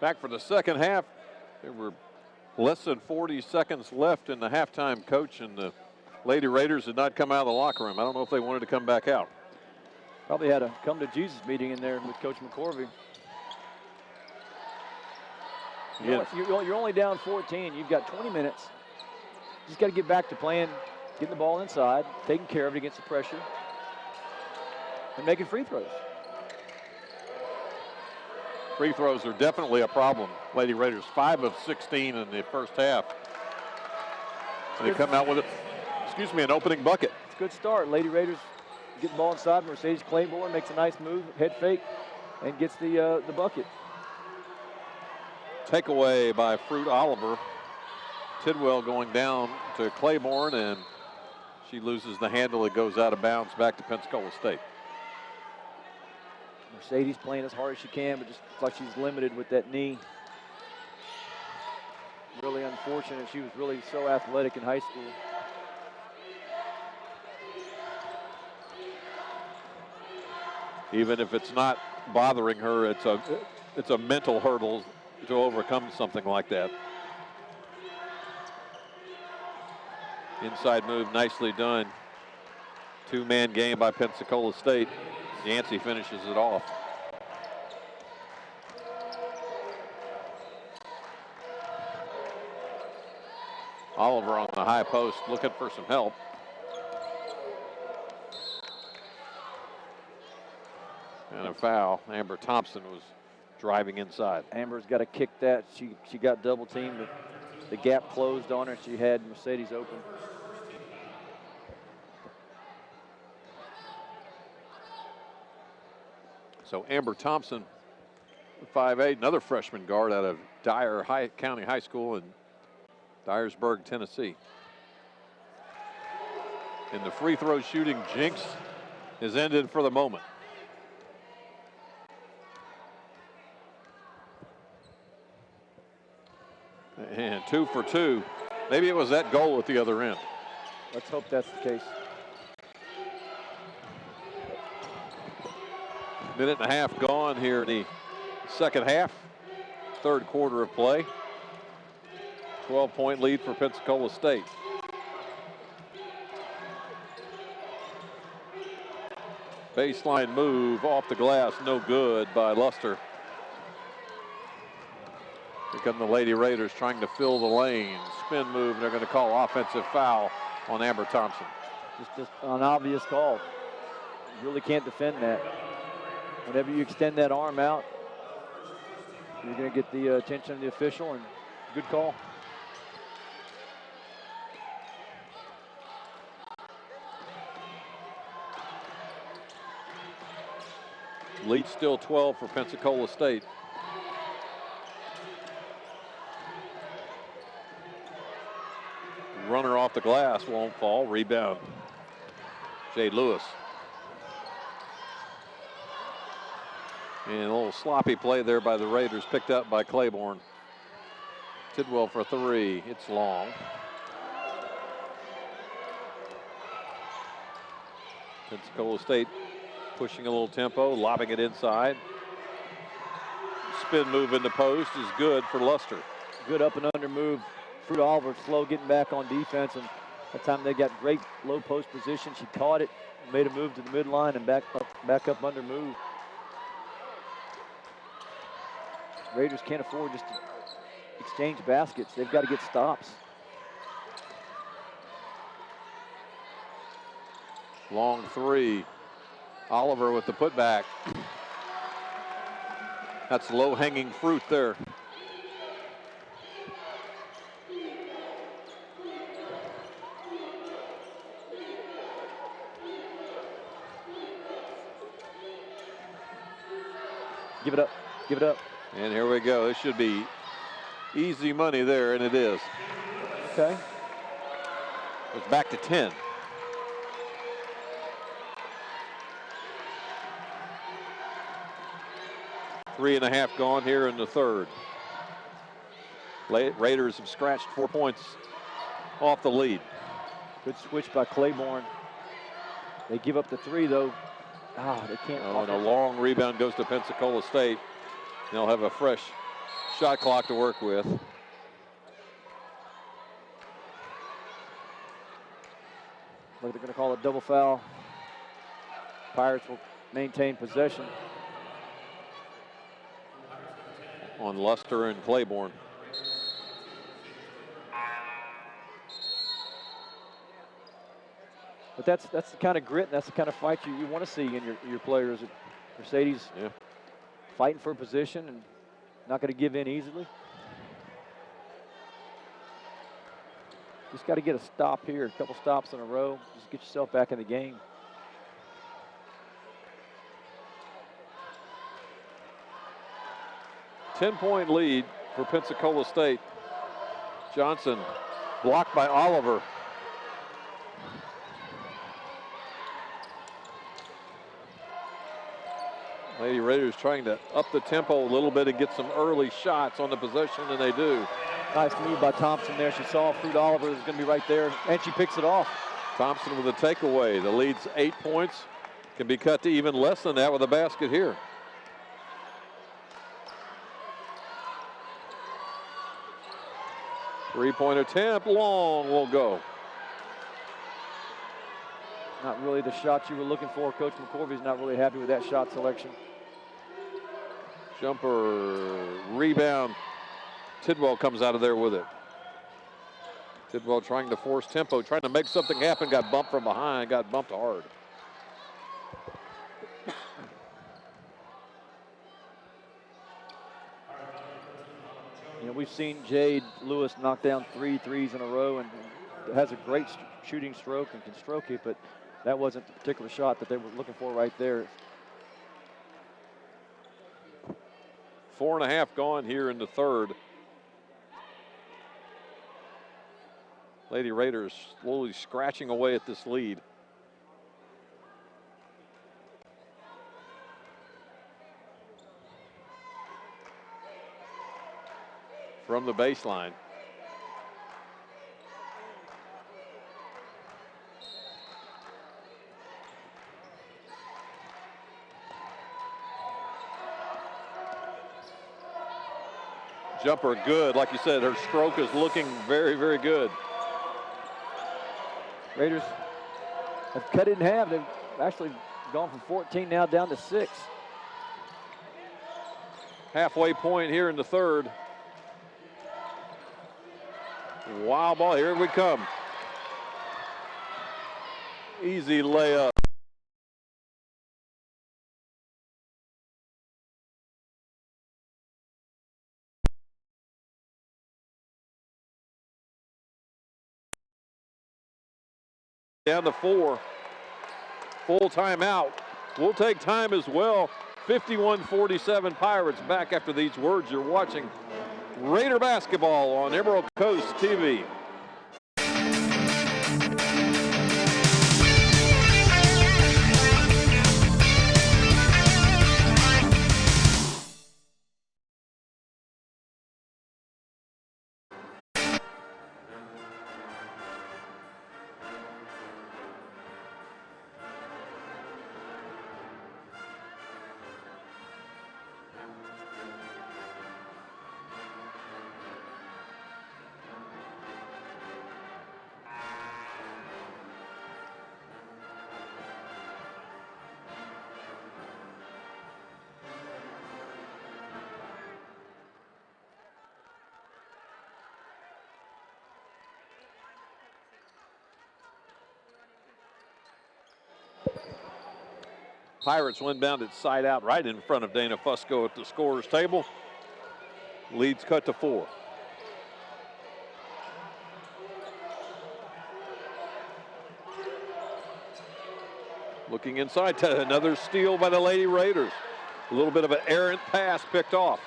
Back for the second half. There were less than 40 seconds left in the halftime coach, and the Lady Raiders did not come out of the locker room. I don't know if they wanted to come back out. Probably had a come to Jesus meeting in there with Coach McCorvey. You're only down 14. You've got 20 minutes. You just got to get back to playing, getting the ball inside, taking care of it against the pressure, and making free throws. Free throws are definitely a problem. Lady Raiders 5 of 16 in the first half. And they come out with an opening bucket. It's a good start. Lady Raiders get the ball inside. Mercedes Claiborne makes a nice move, head fake, and gets the bucket. Takeaway by Fruit Oliver. Tidwell going down to Claiborne, and she loses the handle. It goes out of bounds back to Pensacola State. Mercedes playing as hard as she can, but just looks like she's limited with that knee. Really unfortunate. She was really so athletic in high school. Even if it's not bothering her, it's a mental hurdle to overcome something like that. Inside move, nicely done. Two-man game by Pensacola State. Yancey finishes it off. Oliver on the high post looking for some help. And a foul. Amber Thompson was driving inside. Amber's got to kick that. She got double teamed. The gap closed on her. She had Mercedes open. So Amber Thompson, 5'8", another freshman guard out of Dyer County High School in Dyersburg, Tennessee. And the free throw shooting jinx is ended for the moment. And 2 for 2. Maybe it was that goal at the other end. Let's hope that's the case. Minute and a half gone here in the second half. Third quarter of play. 12-point lead for Pensacola State. Baseline move off the glass, no good by Luster. Here come the Lady Raiders trying to fill the lane. Spin move, and they're going to call offensive foul on Amber Thompson. Just an obvious call. You really can't defend that. Whenever you extend that arm out, you're going to get the attention of the official, and good call. Lead still 12 for Pensacola State. Runner off the glass, won't fall. Rebound. Jade Lewis. And a little sloppy play there by the Raiders, picked up by Claiborne. Tidwell for 3. It's long. Pensacola State pushing a little tempo, lobbing it inside. Spin move in the post is good for Luster. Good up and under move. Fruit Oliver slow getting back on defense, and that time they got great low post position. She caught it, made a move to the midline, and back up under move. Raiders can't afford just to exchange baskets. They've got to get stops. Long 3. Oliver with the putback. That's low-hanging fruit there. Give it up. Give it up. And here we go. This should be easy money there, and it is. Okay. It's back to 10. Three and a half gone here in the third. Raiders have scratched 4 points off the lead. Good switch by Claiborne. They give up the 3, though. They can't. And a long rebound goes to Pensacola State. They'll have a fresh shot clock to work with. Look, they're going to call a double foul. Pirates will maintain possession. On Luster and Claiborne. But that's the kind of grit and that's the kind of fight you want to see in your players. Mercedes fighting for position and not going to give in easily. Just got to get a stop here, a couple stops in a row. Just get yourself back in the game. Ten-point lead for Pensacola State. Johnson blocked by Oliver. Lady Raiders trying to up the tempo a little bit and get some early shots on the possession, and they do. Nice move by Thompson there. She saw Fruit Oliver was going to be right there, and she picks it off. Thompson with a takeaway. The lead's 8 points. Can be cut to even less than that with a basket here. Three-point attempt, long will go. Not really the shot you were looking for. Coach McCorvey's not really happy with that shot selection. Jumper, rebound. Tidwell comes out of there with it. Tidwell trying to force tempo, trying to make something happen, got bumped from behind, got bumped hard. You know, we've seen Jade Lewis knock down 3 threes in a row and has a great shooting stroke and can stroke it, but that wasn't the particular shot that they were looking for right there. 4.5 gone here in the third. Lady Raiders slowly scratching away at this lead. From the baseline. Jumper good. Like you said, her stroke is looking very, very good. Raiders have cut it in half. They've actually gone from 14 now down to 6. Halfway point here in the third. Wild ball, here we come. Easy layup. Down to 4. Full timeout. We'll take time as well. 51-47 Pirates back after these words. You're watching Raider basketball on Emerald Coast TV. Pirates windbound it side out right in front of Dana Fusco at the scorer's table. Leads cut to 4. Looking inside to another steal by the Lady Raiders. A little bit of an errant pass picked off.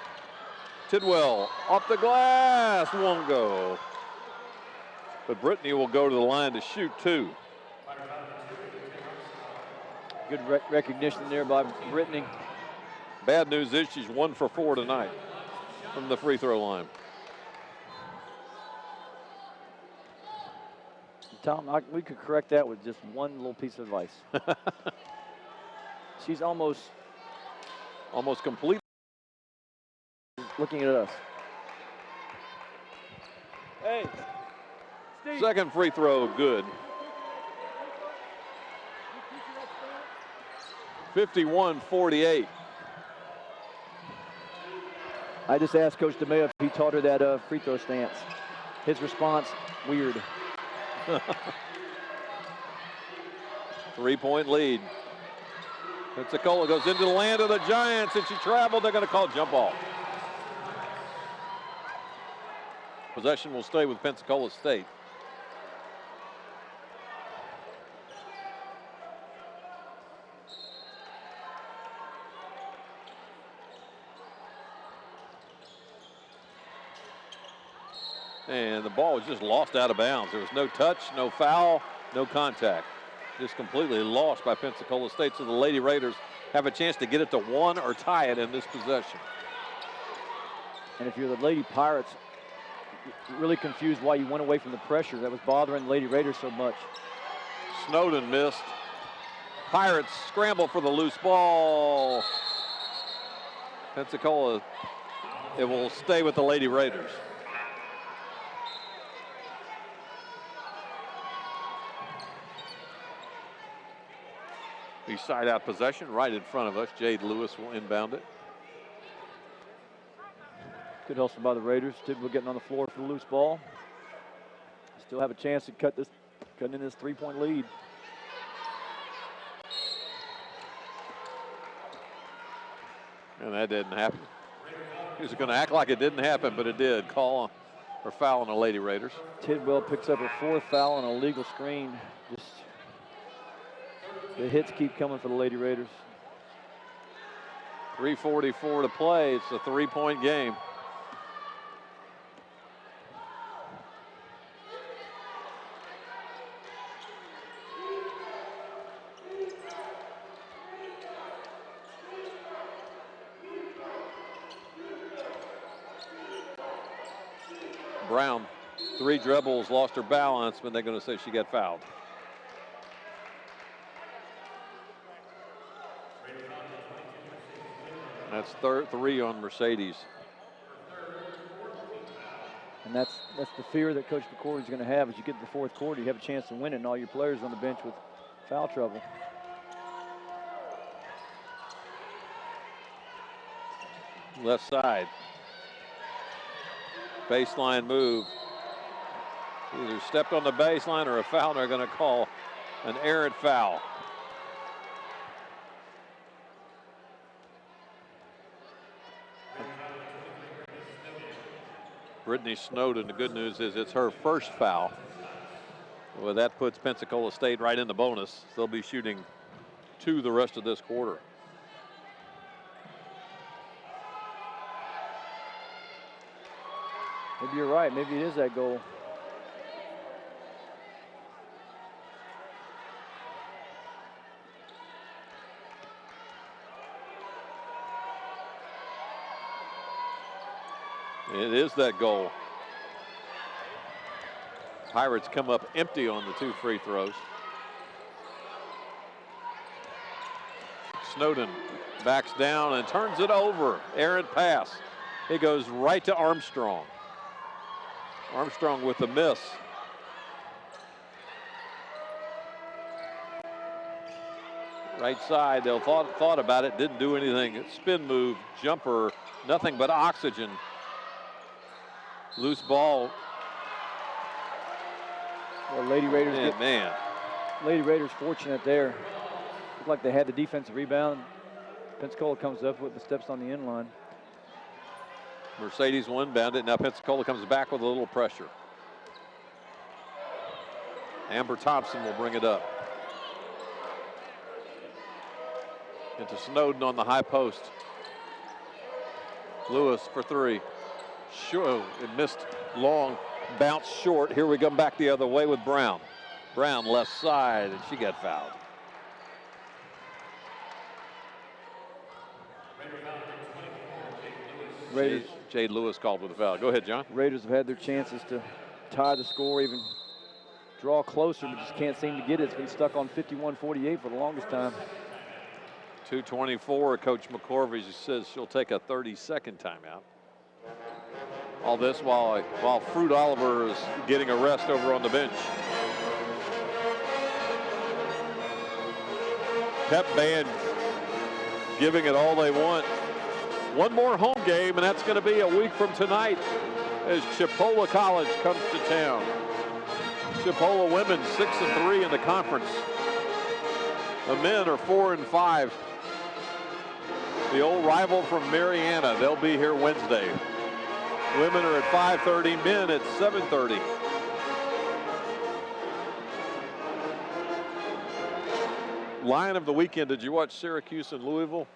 Tidwell off the glass, won't go. But Brittany will go to the line to shoot 2. Good recognition there by Brittany. Bad news is she's 1 for 4 tonight from the free throw line. Tom, we could correct that with just one little piece of advice. She's almost complete. Looking at us. Hey, Steve. Second free throw, good. 51-48. I just asked Coach DeMayo if he taught her that free throw stance. His response, weird. 3-point lead. Pensacola goes into the land of the Giants, and she traveled. They're going to call jump ball. Possession will stay with Pensacola State. And the ball was just lost out of bounds. There was no touch, no foul, no contact. Just completely lost by Pensacola State. So the Lady Raiders have a chance to get it to 1 or tie it in this possession. And if you're the Lady Pirates, you're really confused why you went away from the pressure that was bothering the Lady Raiders so much. Snowden missed. Pirates scramble for the loose ball. Pensacola, it will stay with the Lady Raiders. The side out possession right in front of us. Jade Lewis will inbound it. Good hustle by the Raiders. Tidwell getting on the floor for the loose ball. Still have a chance to cut in this 3-point lead. And that didn't happen. He was going to act like it didn't happen, but it did. Call or foul on the Lady Raiders. Tidwell picks up her 4th foul on a legal screen. Just the hits keep coming for the Lady Raiders. 3:44 to play. It's a 3-point game. Brown, 3 dribbles, lost her balance, but they're going to say she got fouled. That's 3 on Mercedes. And that's the fear that Coach McCord is going to have as you get to the 4th quarter. You have a chance to win it, and all your players on the bench with foul trouble. Left side. Baseline move. Either stepped on the baseline or a foul. They're going to call an errant foul. Brittany Snowden, the good news is it's her first foul. Well, that puts Pensacola State right in the bonus. They'll be shooting 2 the rest of this quarter. Maybe you're right. Maybe it is that goal. It is that goal. Pirates come up empty on the 2 free throws. Snowden backs down and turns it over. Errant pass. It goes right to Armstrong. Armstrong with the miss. Right side, they'll thought about it, didn't do anything. Spin move, jumper, nothing but oxygen. Loose ball. Well, Lady Raiders Lady Raiders fortunate there. Looked like they had the defensive rebound. Pensacola comes up with the steps on the end line. Mercedes will inbound it. Now Pensacola comes back with a little pressure. Amber Thompson will bring it up. Into Snowden on the high post. Lewis for 3. Sure, it missed long, bounce short. Here we come back the other way with Brown. Brown left side, and she got fouled. Raiders. Jade Lewis called with a foul. Go ahead, John. Raiders have had their chances to tie the score, even draw closer, but just can't seem to get it. It's been stuck on 51-48 for the longest time. 2:24. Coach McCorvey says she'll take a 30-second timeout. All this while Fruit Oliver is getting a rest over on the bench. Pep band giving it all they want. One more home game, and that's going to be a week from tonight as Chipola College comes to town. Chipola women 6-3 in the conference. The men are 4-5. The old rival from Mariana, they'll be here Wednesday. Women are at 5:30, men at 7:30. Line of the weekend, did you watch Syracuse and Louisville?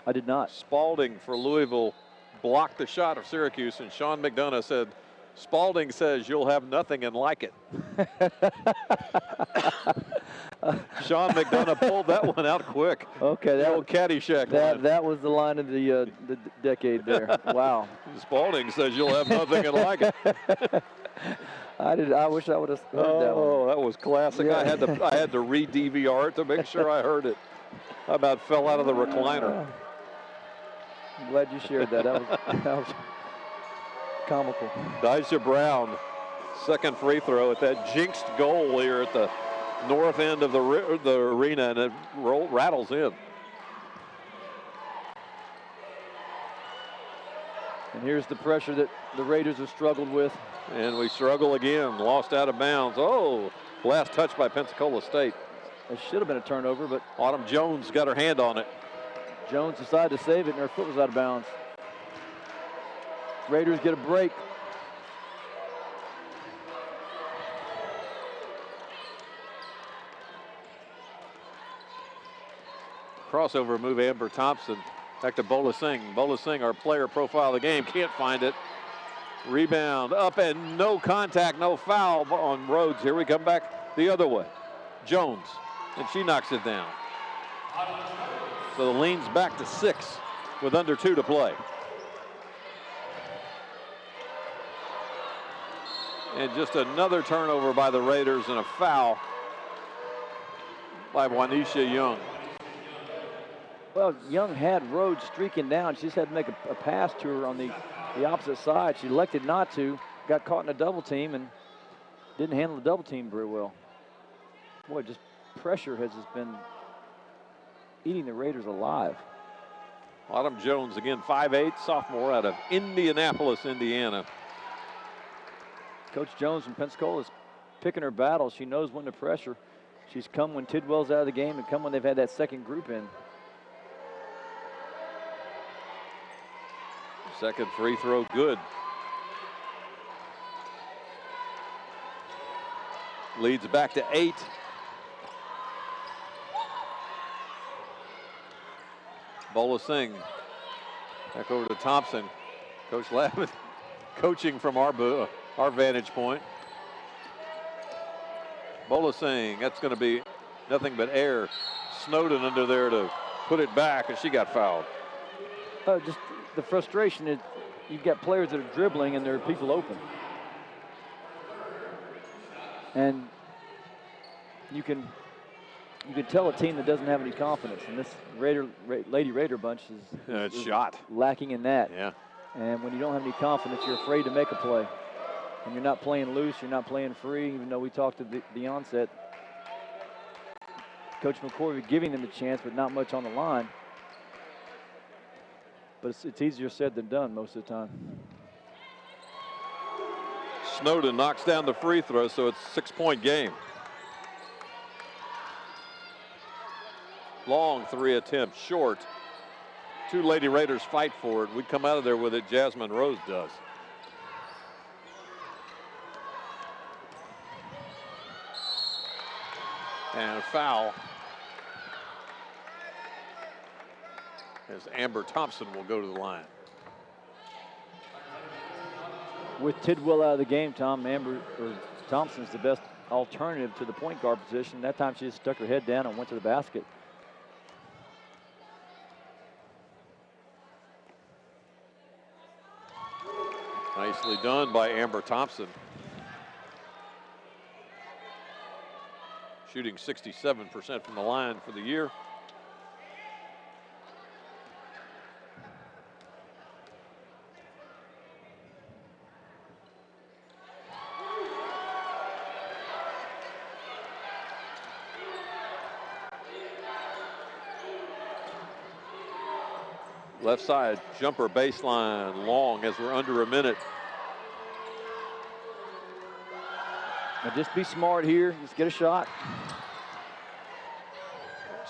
I did not. Spalding for Louisville blocked the shot of Syracuse, and Sean McDonough said, Spalding says you'll have nothing and like it. Sean McDonough pulled that one out quick. Okay, that old Caddyshack line. That was the line of the decade there. Wow. Spalding says you'll have nothing and like it. I wish I would have heard that one. Oh, that was classic. Yeah. I had to re-DVR it to make sure I heard it. I about fell out of the recliner. I'm glad you shared that. That was comical. Daisha Brown, second free throw at that jinxed goal here at the north end of the arena, and it rattles in. And here's the pressure that the Raiders have struggled with. And we struggle again. Lost out of bounds. Oh, last touch by Pensacola State. It should have been a turnover, but Autumn Jones got her hand on it. Jones decided to save it, and her foot was out of bounds. Raiders get a break. Crossover move, Amber Thompson. Back to Bola Singh. Bola Singh, our player profile of the game, can't find it. Rebound up and no contact, no foul on Rhodes. Here we come back the other way. Jones, and she knocks it down. So the lean's back to 6 with under 2 to play. And just another turnover by the Raiders and a foul by Juanisha Young. Well, Young had Rhodes streaking down. She just had to make a pass to her on the opposite side. She elected not to, got caught in a double team and didn't handle the double team very well. Boy, just pressure has just been eating the Raiders alive. Autumn Jones, again, 5'8", sophomore out of Indianapolis, Indiana. Coach Jones from Pensacola is picking her battles. She knows when to pressure. She's come when Tidwell's out of the game and come when they've had that second group in. Second free throw, good. Leads back to 8. Bola Singh back over to Thompson. Coach Lavin coaching from our vantage point. Bola Singh, that's going to be nothing but air. Snowden under there to put it back, and she got fouled. Just the frustration is you've got players that are dribbling and there are people open. And you can tell a team that doesn't have any confidence, and this Lady Raider bunch is shot lacking in that. Yeah. And when you don't have any confidence, you're afraid to make a play. And you're not playing loose, you're not playing free, even though we talked at the onset. Coach McCoy giving them a chance, but not much on the line. But it's easier said than done most of the time. Snowden knocks down the free throw, so it's a 6-point game. Long 3 attempt, short. 2 Lady Raiders fight for it. We come out of there with it, Jasmine Rose does. And a foul as Amber Thompson will go to the line. With Tidwell out of the game, Thompson's the best alternative to the point guard position. That time she just stuck her head down and went to the basket. Nicely done by Amber Thompson. Shooting 67% from the line for the year. Left side jumper baseline long as we're under a minute. Now just be smart here. Just get a shot.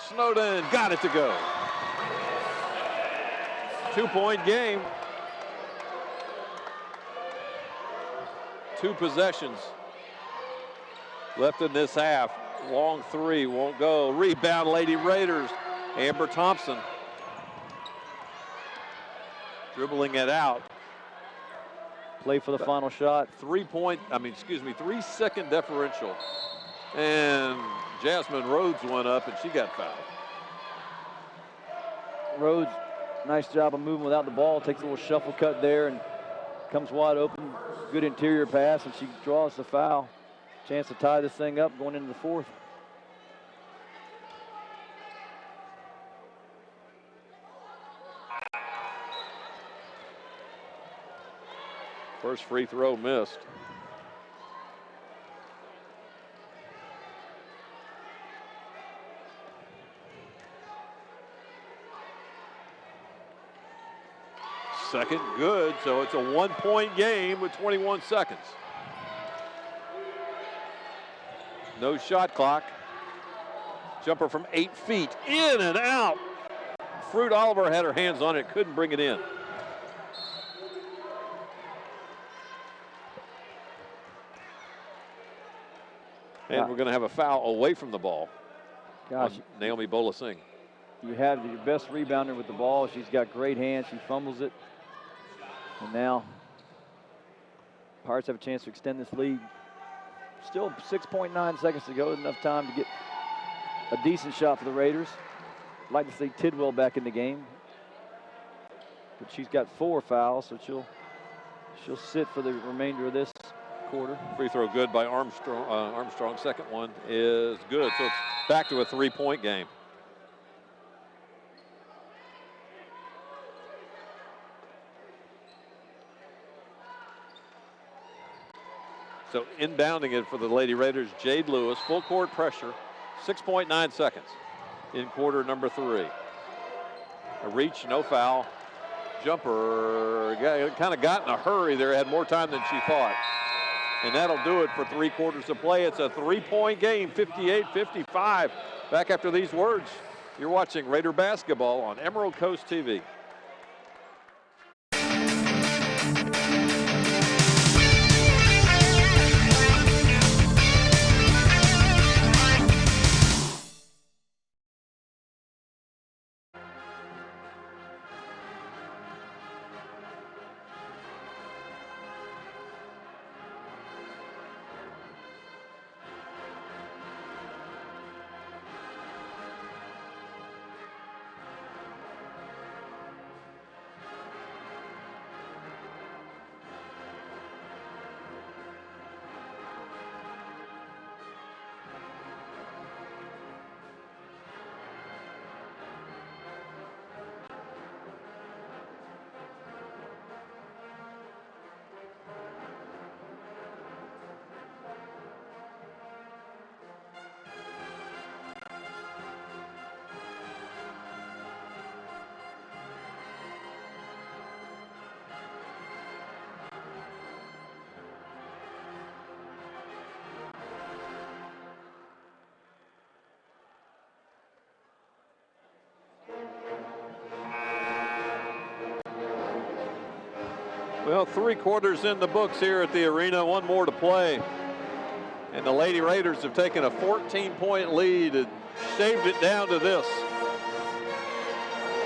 Snowden got it to go. 2-point game. 2 possessions left in this half. Long three won't go. Rebound, Lady Raiders. Amber Thompson dribbling it out. Play for the final shot. 3-second differential. And Jasmine Rhodes went up and she got fouled. Rhodes, nice job of moving without the ball. Takes a little shuffle cut there and comes wide open. Good interior pass, and she draws the foul. Chance to tie this thing up going into the fourth. First free throw missed. Second, good, so it's a 1-point game with 21 seconds. No shot clock. Jumper from 8 feet, in and out. Fruit Oliver had her hands on it, couldn't bring it in. And we're going to have a foul away from the ball. Gosh, Naomi Bolasing. You have your best rebounder with the ball. She's got great hands. She fumbles it. And now Pirates have a chance to extend this lead. Still 6.9 seconds to go. Enough time to get a decent shot for the Raiders. I'd like to see Tidwell back in the game. But she's got 4 fouls, so she'll sit for the remainder of this quarter. Free throw good by Armstrong. Second one is good. So it's back to a 3-point game. So inbounding it for the Lady Raiders, Jade Lewis, full court pressure, 6.9 seconds in quarter number 3. A reach, no foul. Jumper, kind of got in a hurry there, had more time than she thought. And that'll do it for 3 quarters of play. It's a 3-point game, 58-55. Back after these words, you're watching Raider basketball on Emerald Coast TV. Well, 3 quarters in the books here at the arena, 1 more to play. And the Lady Raiders have taken a 14-point lead and shaved it down to this.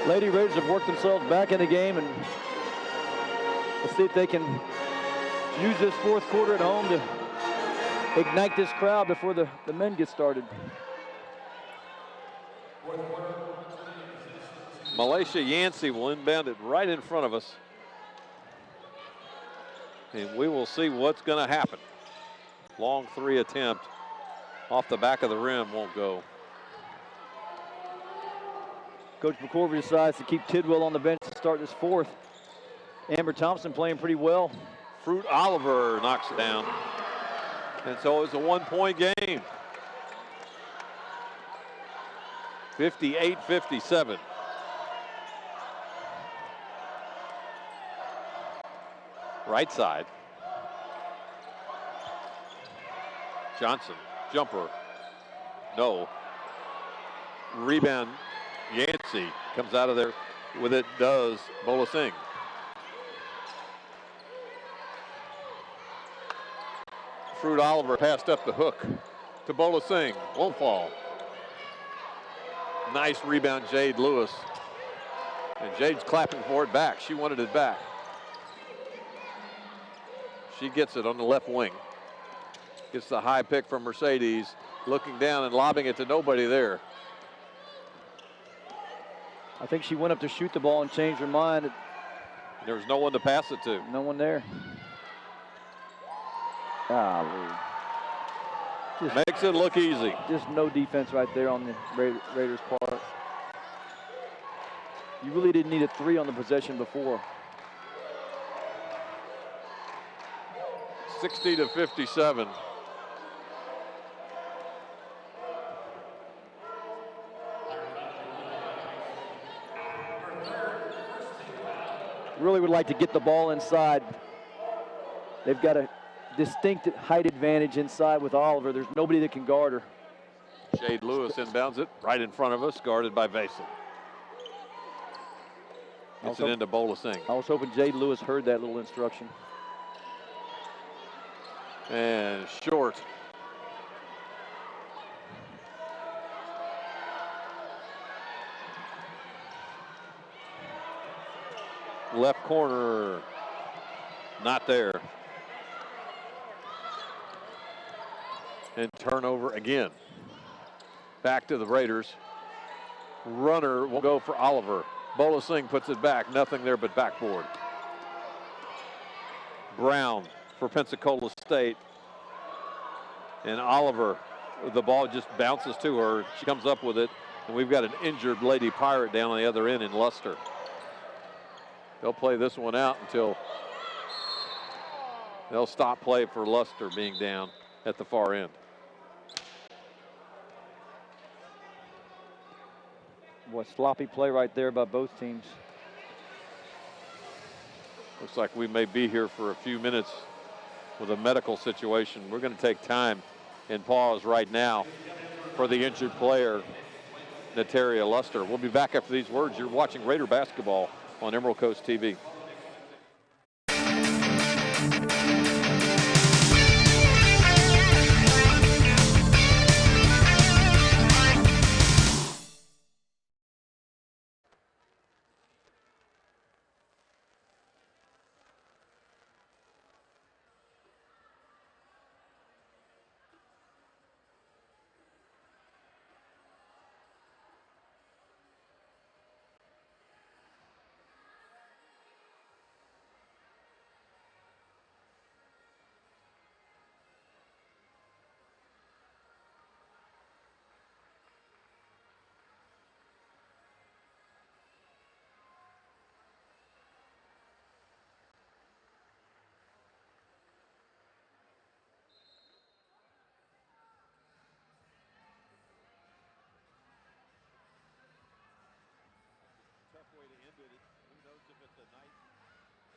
Lady Raiders have worked themselves back in the game, and let's see if they can use this 4th quarter at home to ignite this crowd before the men get started. Malaysia Yancey will inbound it right in front of us. And we will see what's going to happen. Long 3 attempt off the back of the rim, won't go. Coach McCorvey decides to keep Tidwell on the bench to start this 4th. Amber Thompson playing pretty well. Fruit Oliver knocks it down. And so it's a 1-point game. 58-57. Right side. Johnson, jumper. No. Rebound, Yancey comes out of there with it, does Bolasing. Fruit Oliver passed up the hook to Bolasing, won't fall. Nice rebound, Jade Lewis. And Jade's clapping for it back. She wanted it back. She gets it on the left wing. Gets the high pick from Mercedes, looking down and lobbing it to nobody there. I think she went up to shoot the ball and changed her mind. There was no one to pass it to. No one there. Makes it look easy. Just no defense right there on the Raiders' part. You really didn't need a 3 on the possession before. 60-57. Really would like to get the ball inside. They've got a distinct height advantage inside with Oliver. There's nobody that can guard her. Jade Lewis inbounds it right in front of us, guarded by Vason. Gets it into Bolasing. I was hoping Jade Lewis heard that little instruction. And short. Left corner, not there. And turnover again. Back to the Raiders. Runner will go for Oliver. Bolasing puts it back, nothing there but backboard. Brown for Pensacola State. And Oliver, the ball just bounces to her. She comes up with it, and we've got an injured Lady Pirate down on the other end in Luster. They'll play this one out until they'll stop play for Luster being down at the far end. Boy, sloppy play right there by both teams. Looks like we may be here for a few minutes with a medical situation. We're going to take time and pause right now for the injured player, Nataria Luster. We'll be back after these words. You're watching Raider basketball on Emerald Coast TV.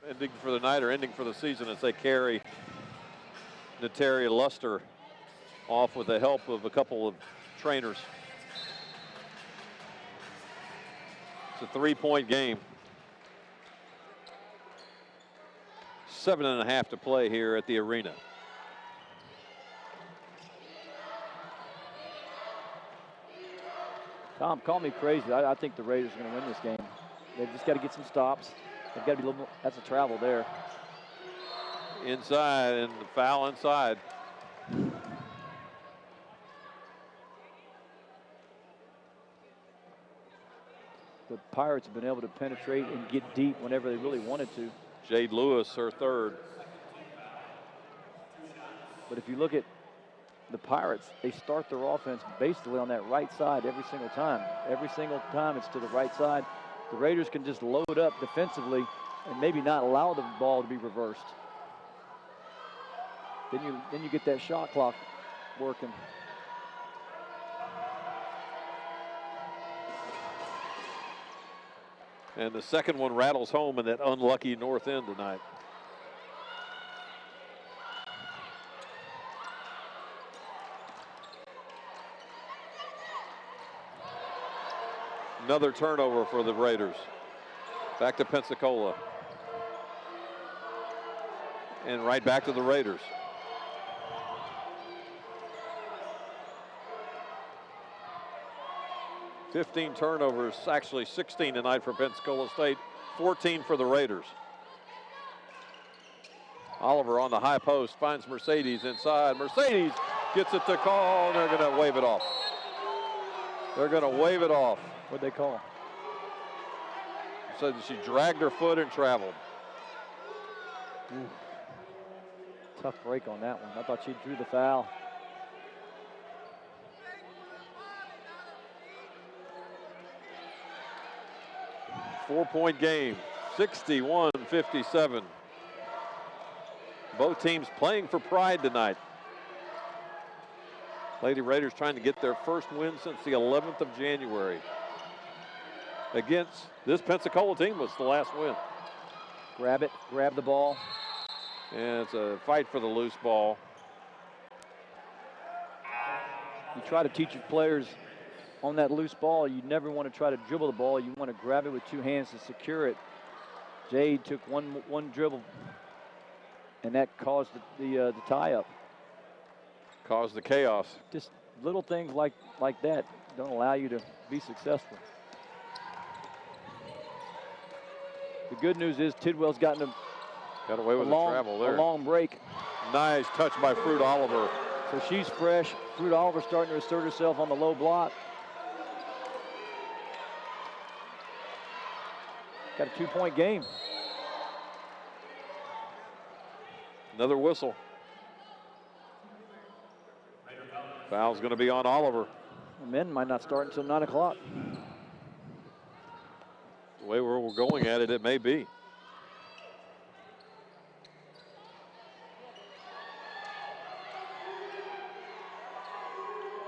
Ending for the night or ending for the season as they carry Nataria Luster off with the help of a couple of trainers. It's a 3-point game. 7.5 to play here at the arena. Tom, call me crazy. I think the Raiders are going to win this game. They've just got to get some stops. They've got to be a little more, that's a travel there. Inside, and the foul inside. The Pirates have been able to penetrate and get deep whenever they really wanted to. Jade Lewis, her third. But if you look at the Pirates, they start their offense basically on that right side every single time. Every single time it's to the right side. The Raiders can just load up defensively and maybe not allow the ball to be reversed. Then you get that shot clock working. And the second one rattles home in that unlucky north end tonight. Another turnover for the Raiders. Back to Pensacola. And right back to the Raiders. "15 turnovers, actually 16 tonight for Pensacola State, 14 for the Raiders. Oliver on the high post, finds Mercedes inside. Mercedes gets it to call, and they're going to wave it off. They're going to wave it off. What'd they call? Said she dragged her foot and traveled. Ooh. Tough break on that one. I thought she drew the foul. Four-point game, 61-57. Both teams playing for pride tonight. Lady Raiders trying to get their first win since the 11th of January. Against this Pensacola team was the last win. Grab it, grab the ball. And it's a fight for the loose ball. You try to teach your players on that loose ball, you never want to try to dribble the ball. You want to grab it with two hands to secure it. Jade took one dribble, and that caused the tie-up. Caused the chaos. Just little things like that don't allow you to be successful. The good news is Tidwell's got away with the travel there. A long break. Nice touch by Fruit Oliver. So she's fresh. Fruit Oliver starting to assert herself on the low block. Got a 2-point game. Another whistle. Foul's going to be on Oliver. The men might not start until 9 o'clock. The way we're going at it, it may be.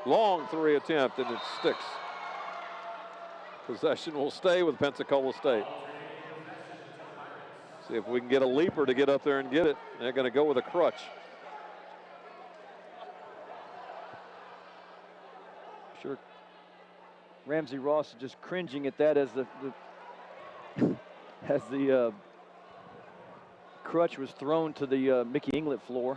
Long three attempt, and it sticks. Possession will stay with Pensacola State. See if we can get a leaper to get up there and get it. They're going to go with a crutch. Sure, Ramsey Ross is just cringing at that as the as the crutch was thrown to the Mickey Inglet floor.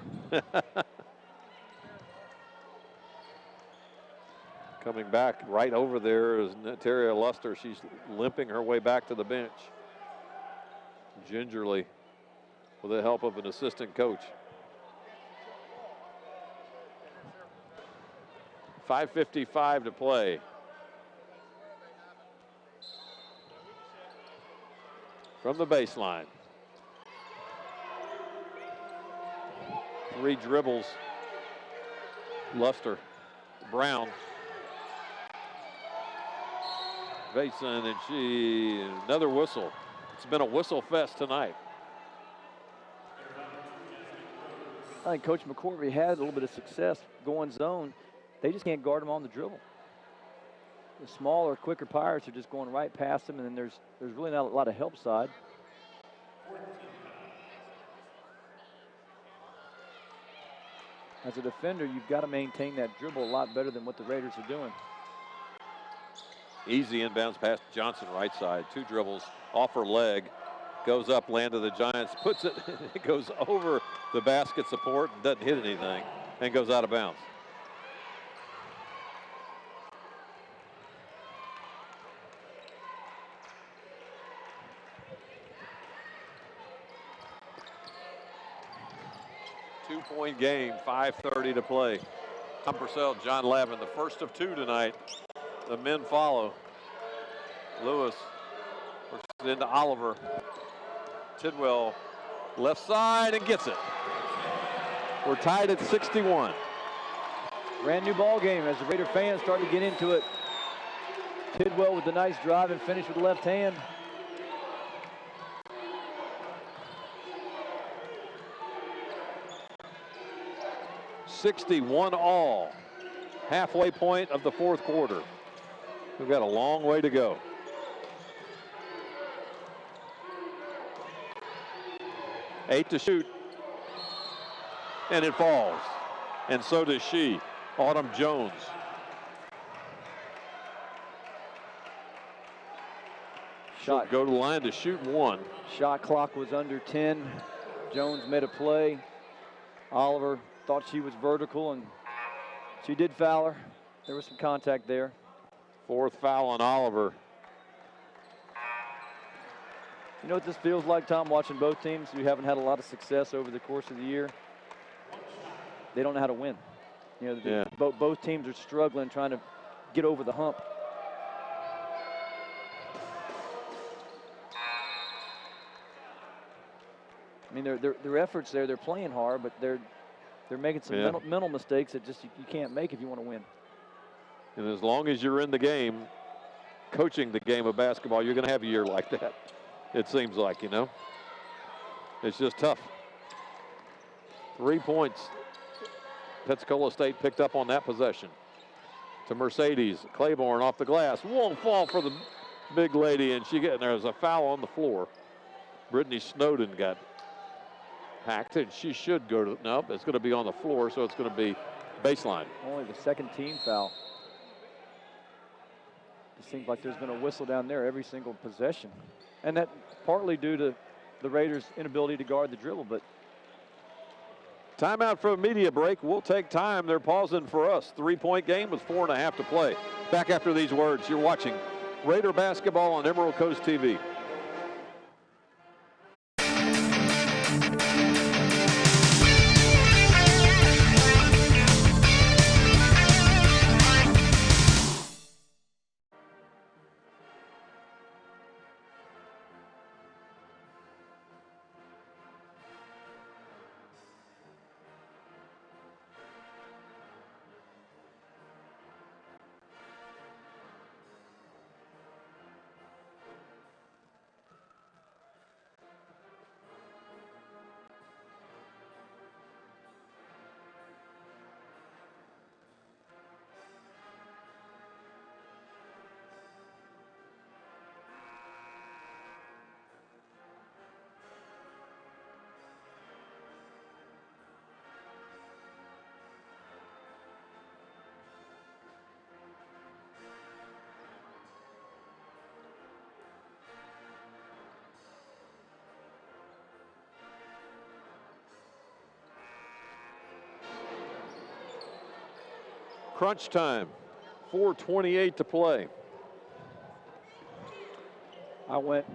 Coming back right over there is Nataria Luster. She's limping her way back to the bench. Gingerly, with the help of an assistant coach. 5:55 to play. From the baseline. 3 dribbles. Luster, Brown. Basin, and another whistle. It's been a whistle fest tonight. I think Coach McCorvey had a little bit of success going zone. They just can't guard them on the dribble. The smaller, quicker Pirates are just going right past them, and then there's really not a lot of help side. As a defender, you've got to maintain that dribble a lot better than what the Raiders are doing. Easy inbounds pass to Johnson, right side. 2 dribbles off her leg. Goes up, land of the Giants. Puts it, it goes over the basket support and doesn't hit anything and goes out of bounds. Two-point game, 5:30 to play. Tom Purcell, John Lavin, the first of 2 tonight. The men follow. Lewis works it into Oliver. Tidwell, left side, and gets it. We're tied at 61. Brand new ball game as the Raider fans start to get into it. Tidwell with the nice drive and finish with the left hand. $61 all. Halfway point of the 4th quarter. We've got a long way to go. Eight to shoot. And it falls. And so does she, Autumn Jones. She'll go to the line to shoot one. Shot clock was under 10. Jones made a play. Oliver thought she was vertical, and she did foul her. There was some contact there. Fourth foul on Oliver. You know what this feels like, Tom, watching both teams who haven't had a lot of success over the course of the year? They don't know how to win. You know, both teams are struggling trying to get over the hump. I mean, their efforts there, they're playing hard, but they're making some mental mistakes that just you can't make if you want to win. And as long as you're in the game, coaching the game of basketball, you're going to have a year like that. It seems like, you know. It's just tough. 3 points. Pensacola State picked up on that possession. To Mercedes. Claiborne off the glass. Won't fall for the big lady, and there's a foul on the floor. Brittany Snowden got hacked, and she should go to, nope, it's going to be on the floor, so it's going to be baseline. Only the second team foul. It seems like there's been a whistle down there every single possession. And that partly due to the Raiders' inability to guard the dribble, but. Timeout for a media break. We'll take time. They're pausing for us. 3-point game with 4.5 to play. Back after these words. You're watching Raider basketball on Emerald Coast TV. Crunch time, 4:28 to play. I went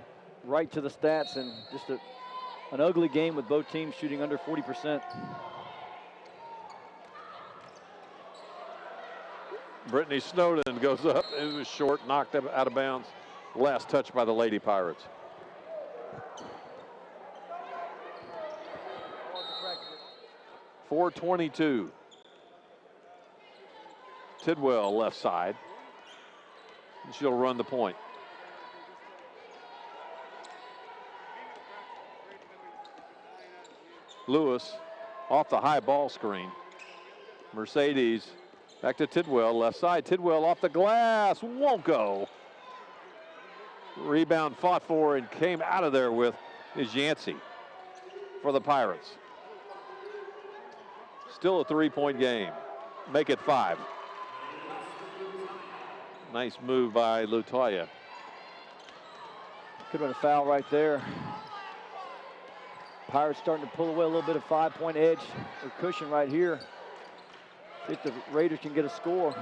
right to the stats, and just an ugly game with both teams shooting under 40%. Brittany Snowden goes up. It was short, knocked out of bounds. Last touch by the Lady Pirates. .422. Tidwell left side. And she'll run the point. Lewis off the high ball screen. Mercedes back to Tidwell, left side. Tidwell off the glass, won't go. Rebound fought for and came out of there with is Yancey for the Pirates. Still a 3-point game. Make it 5. Nice move by Lutoya. Could have been a foul right there. Pirates starting to pull away a little bit of 5-point edge or cushion right here. See if the Raiders can get a score.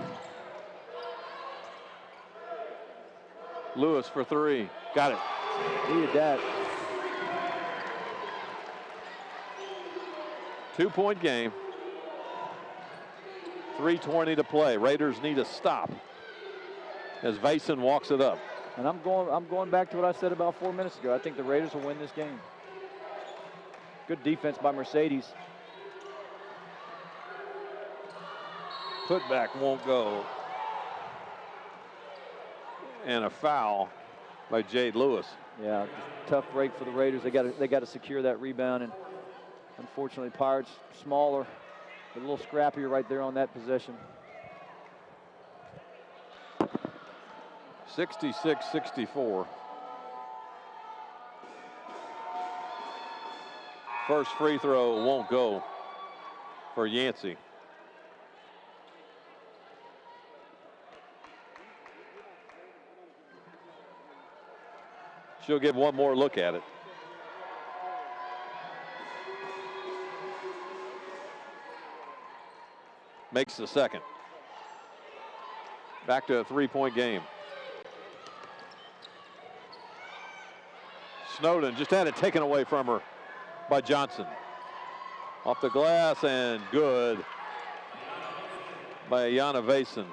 Lewis for 3. Got it. Needed that. 2-point game. 3:20 to play. Raiders need a stop as Vason walks it up. And I'm going back to what I said about 4 minutes ago. I think the Raiders will win this game. Good defense by Mercedes. Putback won't go. And a foul by Jade Lewis. Yeah, tough break for the Raiders. They got to secure that rebound, and unfortunately Pirates smaller, but a little scrappier right there on that possession. 66-64. First free throw won't go for Yancey. She'll get one more look at it. Makes the second. Back to a 3-point game. Snowden just had it taken away from her by Johnson. Off the glass and good by Yana Vason.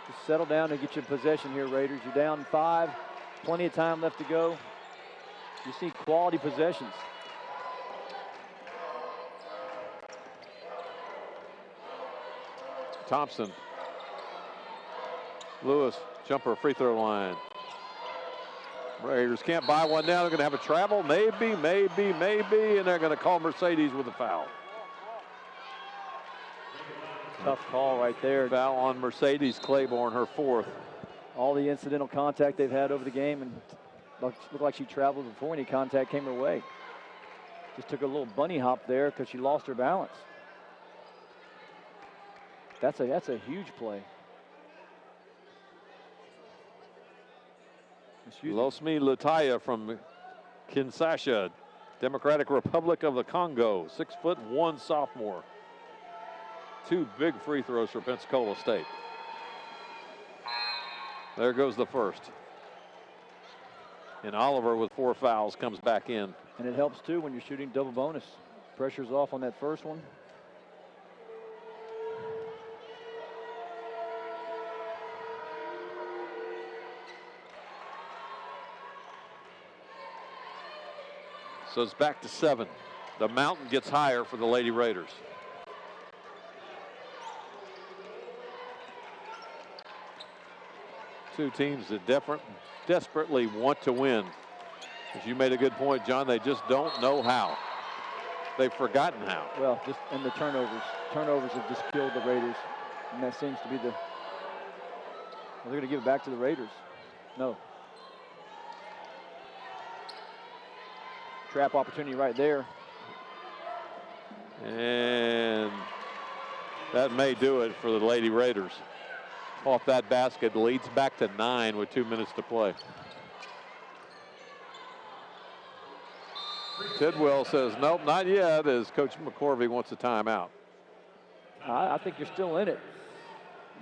Just settle down and get your possession here, Raiders. You're down 5, plenty of time left to go. You see quality possessions. Thompson. Lewis, jumper, free throw line. Raiders can't buy one now. They're going to have a travel. Maybe. And they're going to call Mercedes with a foul. Tough call right there. Foul on Mercedes Claiborne, her 4th. All the incidental contact they've had over the game, and looked like she traveled before any contact came her way. Just took a little bunny hop there because she lost her balance. That's a huge play. Losmi Lataya from Kinshasa, Democratic Republic of the Congo, 6'1" sophomore. 2 big free throws for Pensacola State. There goes the first. And Oliver with 4 fouls comes back in. And it helps too when you're shooting double bonus. Pressure's off on that first one. So it's back to 7. The mountain gets higher for the Lady Raiders. Two teams that desperately want to win. As you made a good point, John, they just don't know how. They've forgotten how. Well, and the turnovers. Turnovers have just killed the Raiders. And that seems to be the... Well, they're going to give it back to the Raiders. No. Trap opportunity right there. And that may do it for the Lady Raiders. Off that basket, leads back to 9 with 2 minutes to play. Tidwell says, nope, not yet, as Coach McCorvey wants a timeout. I think you're still in it.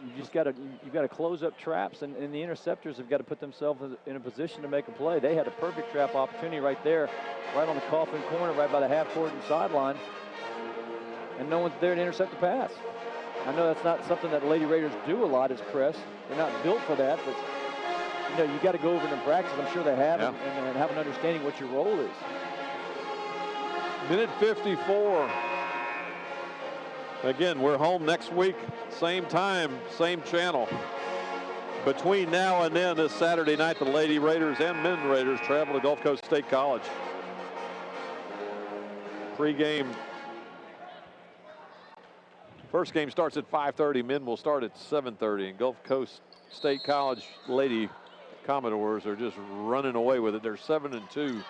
You just got to close up traps, and the interceptors have got to put themselves in a position to make a play. They had a perfect trap opportunity right there, right on the coffin corner, right by the half-court and sideline, and no one's there to intercept the pass. I know that's not something that the Lady Raiders do a lot, is press. They're not built for that, but you got to go over it in practice. I'm sure they have, and have an understanding what your role is. Minute 54. Again, we're home next week, same time, same channel. Between now and then, this Saturday night, the Lady Raiders and Men Raiders travel to Gulf Coast State College. Pre-game. First game starts at 5:30. Men will start at 7:30. And Gulf Coast State College Lady Commodores are just running away with it. They're 7-2.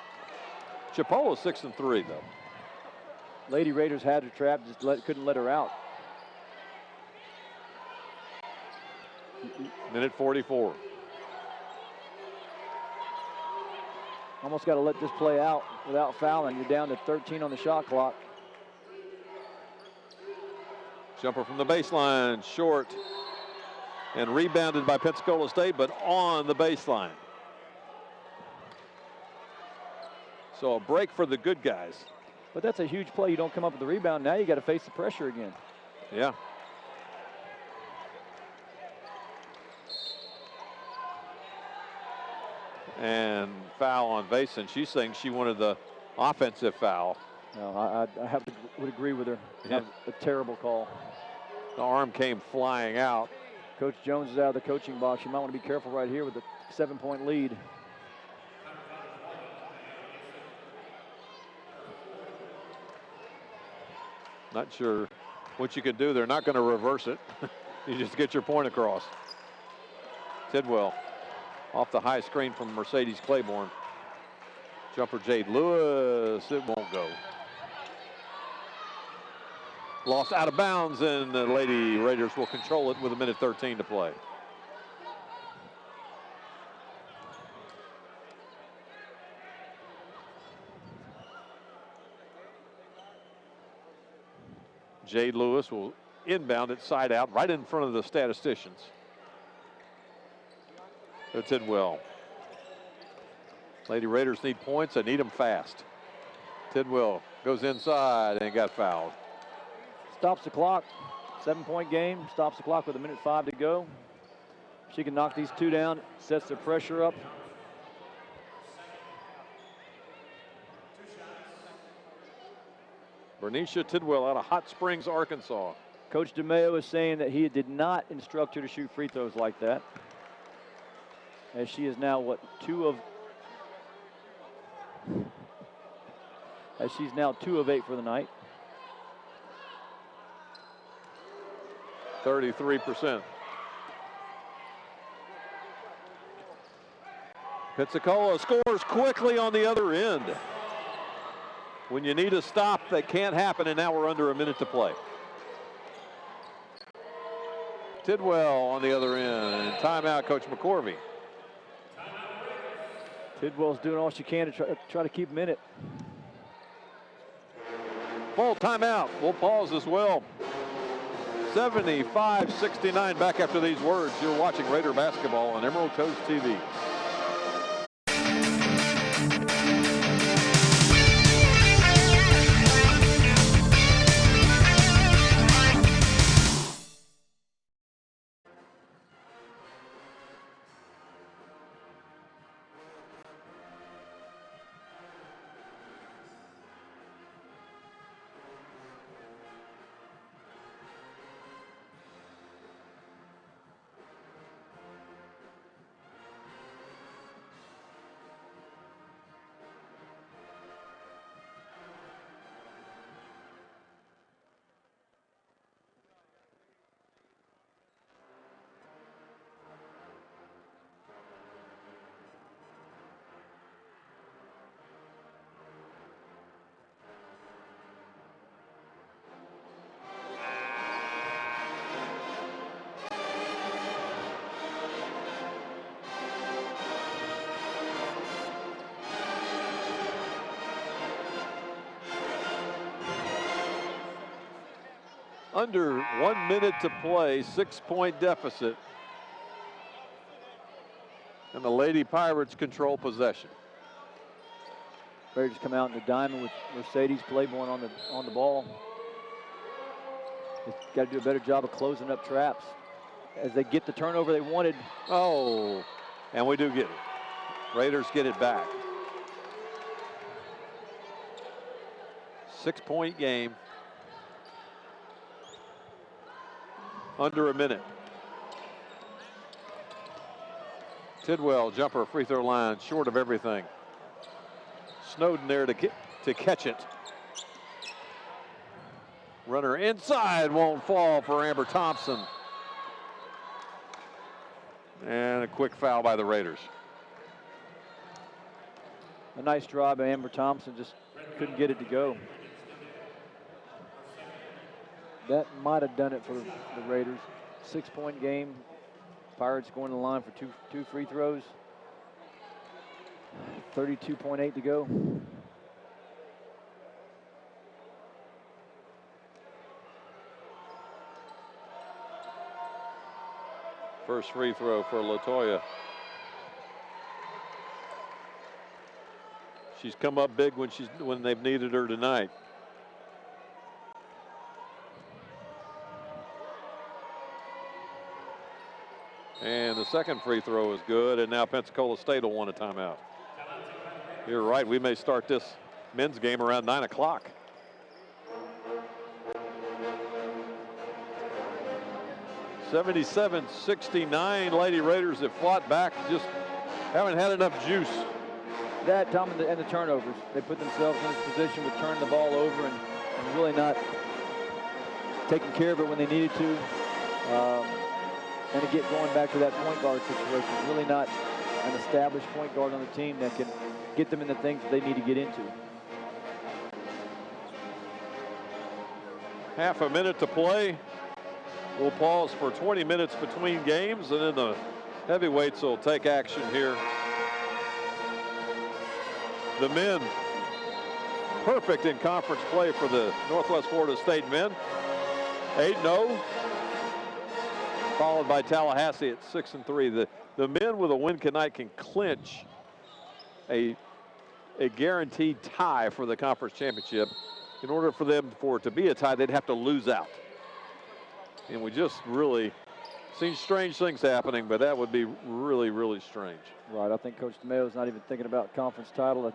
Chipola's 6-3, though. Lady Raiders had her trap, just couldn't let her out. Minute 44. Almost got to let this play out without fouling. You're down to 13 on the shot clock. Jumper from the baseline, short, and rebounded by Pensacola State, but on the baseline. So a break for the good guys. But that's a huge play. You don't come up with the rebound. Now you got to face the pressure again. Yeah. And foul on Vason. She's saying she wanted the offensive foul. No, I would agree with her. Yeah. A terrible call. The arm came flying out. Coach Jones is out of the coaching box. You might want to be careful right here with a 7-point lead. Not sure what you could do. They're not going to reverse it. You just get your point across. Tidwell off the high screen from Mercedes Claiborne. Jumper Jade Lewis, it won't go. Lost out of bounds, and the Lady Raiders will control it with 1:13 to play. Jade Lewis will inbound it side out right in front of the statisticians. So Tidwell. Lady Raiders need points. They need them fast. Tidwell goes inside and got fouled. Stops the clock. 7-point game. Stops the clock with 1:05 to go. She can knock these two down. Sets the pressure up. Bernicia Tidwell out of Hot Springs, Arkansas. Coach DeMayo is saying that he did not instruct her to shoot free throws like that. As she is now, what, she's now 2 of 8 for the night. 33%. Pensacola scores quickly on the other end. When you need a stop, that can't happen, and now we're under a minute to play. Tidwell on the other end. Timeout, Coach McCorvey. Tidwell's doing all she can to try to keep them in it. Full timeout. We'll pause as well. 75-69 back after these words. You're watching Raider basketball on Emerald Coast TV. Under 1 minute to play, 6-point deficit. And the Lady Pirates control possession. Raiders come out in the diamond with Mercedes Claiborne on the ball. They've got to do a better job of closing up traps. As they get the turnover they wanted. Oh, and we do get it. Raiders get it back. 6-point game. Under a minute. Tidwell, jumper, free throw line, short of everything. Snowden there to catch it. Runner inside, won't fall for Amber Thompson. And a quick foul by the Raiders. A nice drive by Amber Thompson, just couldn't get it to go. That might have done it for the Raiders. 6-point game. Pirates going to the line for two free throws. 32.8 to go. First free throw for Latoya. She's come up big when they've needed her tonight. And the second free throw is good, and now Pensacola State will want a timeout. You're right, we may start this men's game around 9 o'clock. (77-69). Lady Raiders have fought back, just haven't had enough juice. That, Tom, and the turnovers. They put themselves in this position with turning the ball over and really not taking care of it when they needed to. And again, going back to that point guard situation, really not an established point guard on the team that can get them in the things that they need to get into. Half a minute to play. We'll pause for 20 minutes between games, and then the heavyweights will take action here. The men, perfect in conference play for the Northwest Florida State men. 8-0. Followed by Tallahassee at 6-3. The men with a win tonight can clinch a guaranteed tie for the conference championship. In order for it to be a tie, they'd have to lose out. And we just really seen strange things happening, but that would be really, really strange. Right. I think Coach DeMayo's not even thinking about conference title,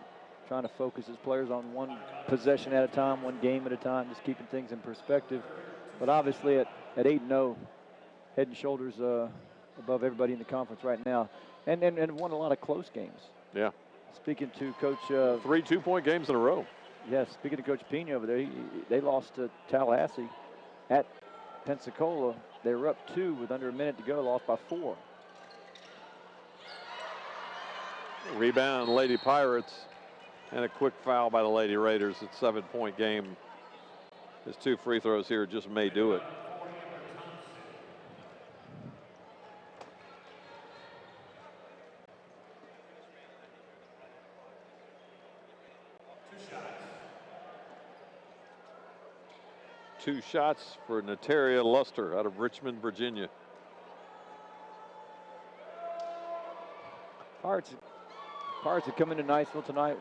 trying to focus his players on one possession at a time, one game at a time, just keeping things in perspective. But obviously at 8-0, head and shoulders above everybody in the conference right now, and won a lot of close games. Yeah. Speaking to Coach, 3 2-point games in a row. Yes. Yeah, speaking to Coach Pena over there, they lost to Tallahassee at Pensacola. They were up 2 with under a minute to go, lost by 4. Rebound, Lady Pirates, and a quick foul by the Lady Raiders. It's a 7-point game. His 2 free throws here just may do it. Two shots for Nataria Luster out of Richmond, Virginia. Pirates have come into Niceville tonight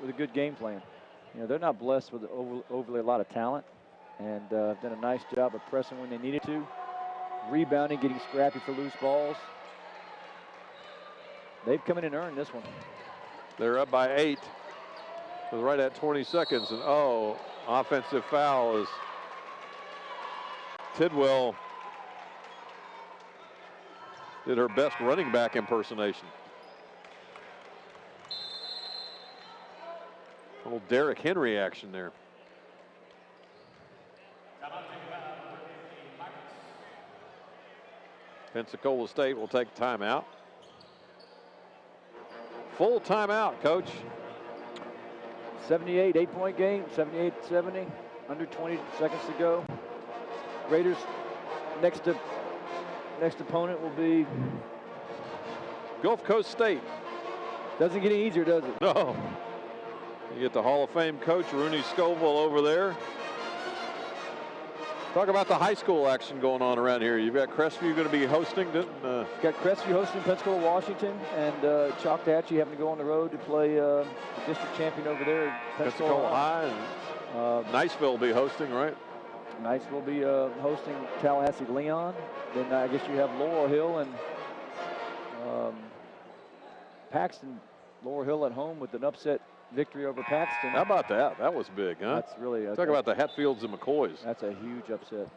with a good game plan. You know, they're not blessed with overly a lot of talent, and have done a nice job of pressing when they needed to, rebounding, getting scrappy for loose balls. They've come in and earned this one. They're up by 8. It was right at 20 seconds, and offensive foul is Tidwell did her best running back impersonation. A little Derrick Henry action there. Pensacola State will take timeout. Full timeout, Coach. 78, 8-point game, 78-70, under 20 seconds to go. Raiders' next opponent will be Gulf Coast State. Doesn't get any easier, does it? No. You get the Hall of Fame coach, Rooney Scoville, over there. Talk about the high school action going on around here. You've got Crestview going to be hosting. Got Crestview hosting Pensacola, Washington, and Choctawhatchee having to go on the road to play the district champion over there, Pensacola High. And Niceville will be hosting, right? Niceville will be hosting Tallahassee Leon. Then I guess you have Laurel Hill and Paxton. Laurel Hill at home with an upset victory over Paxton. How about that? That was big, huh? That's really talk about the Hatfields and McCoys. That's a huge upset.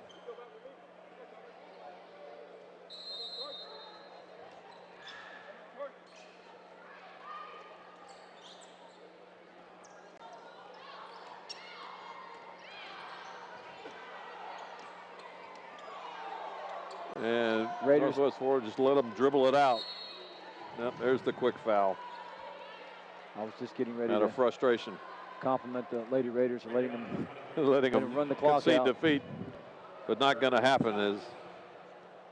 And Raiders. Northwest Florida just let them dribble it out. Yep, there's the quick foul. I was just getting ready out to of frustration. Compliment the Lady Raiders for letting them run the clock concede out. defeat, but not going to happen as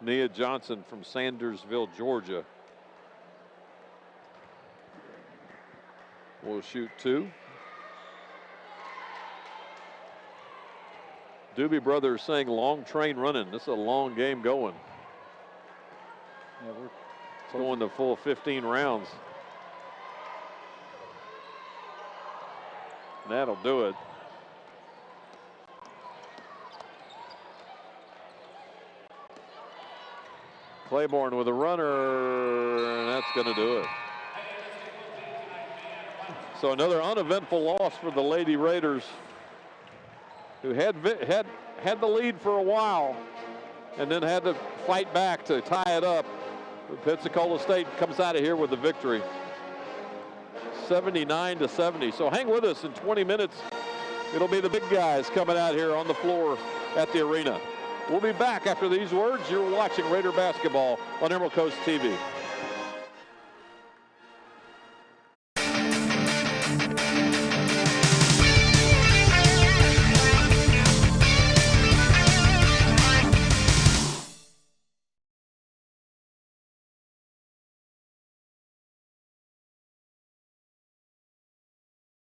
Nia Johnson from Sandersville, Georgia, will shoot 2. Doobie Brothers saying long train running. This is a long game going. Yeah, we're going the full 15 rounds. That'll do it. Claiborne with a runner, and that's going to do it. So another uneventful loss for the Lady Raiders, who had the lead for a while and then had to fight back to tie it up. But Pensacola State comes out of here with the victory, 79-70. So hang with us in 20 minutes. It'll be the big guys coming out here on the floor at the arena. We'll be back after these words. You're watching Raider basketball on Emerald Coast TV.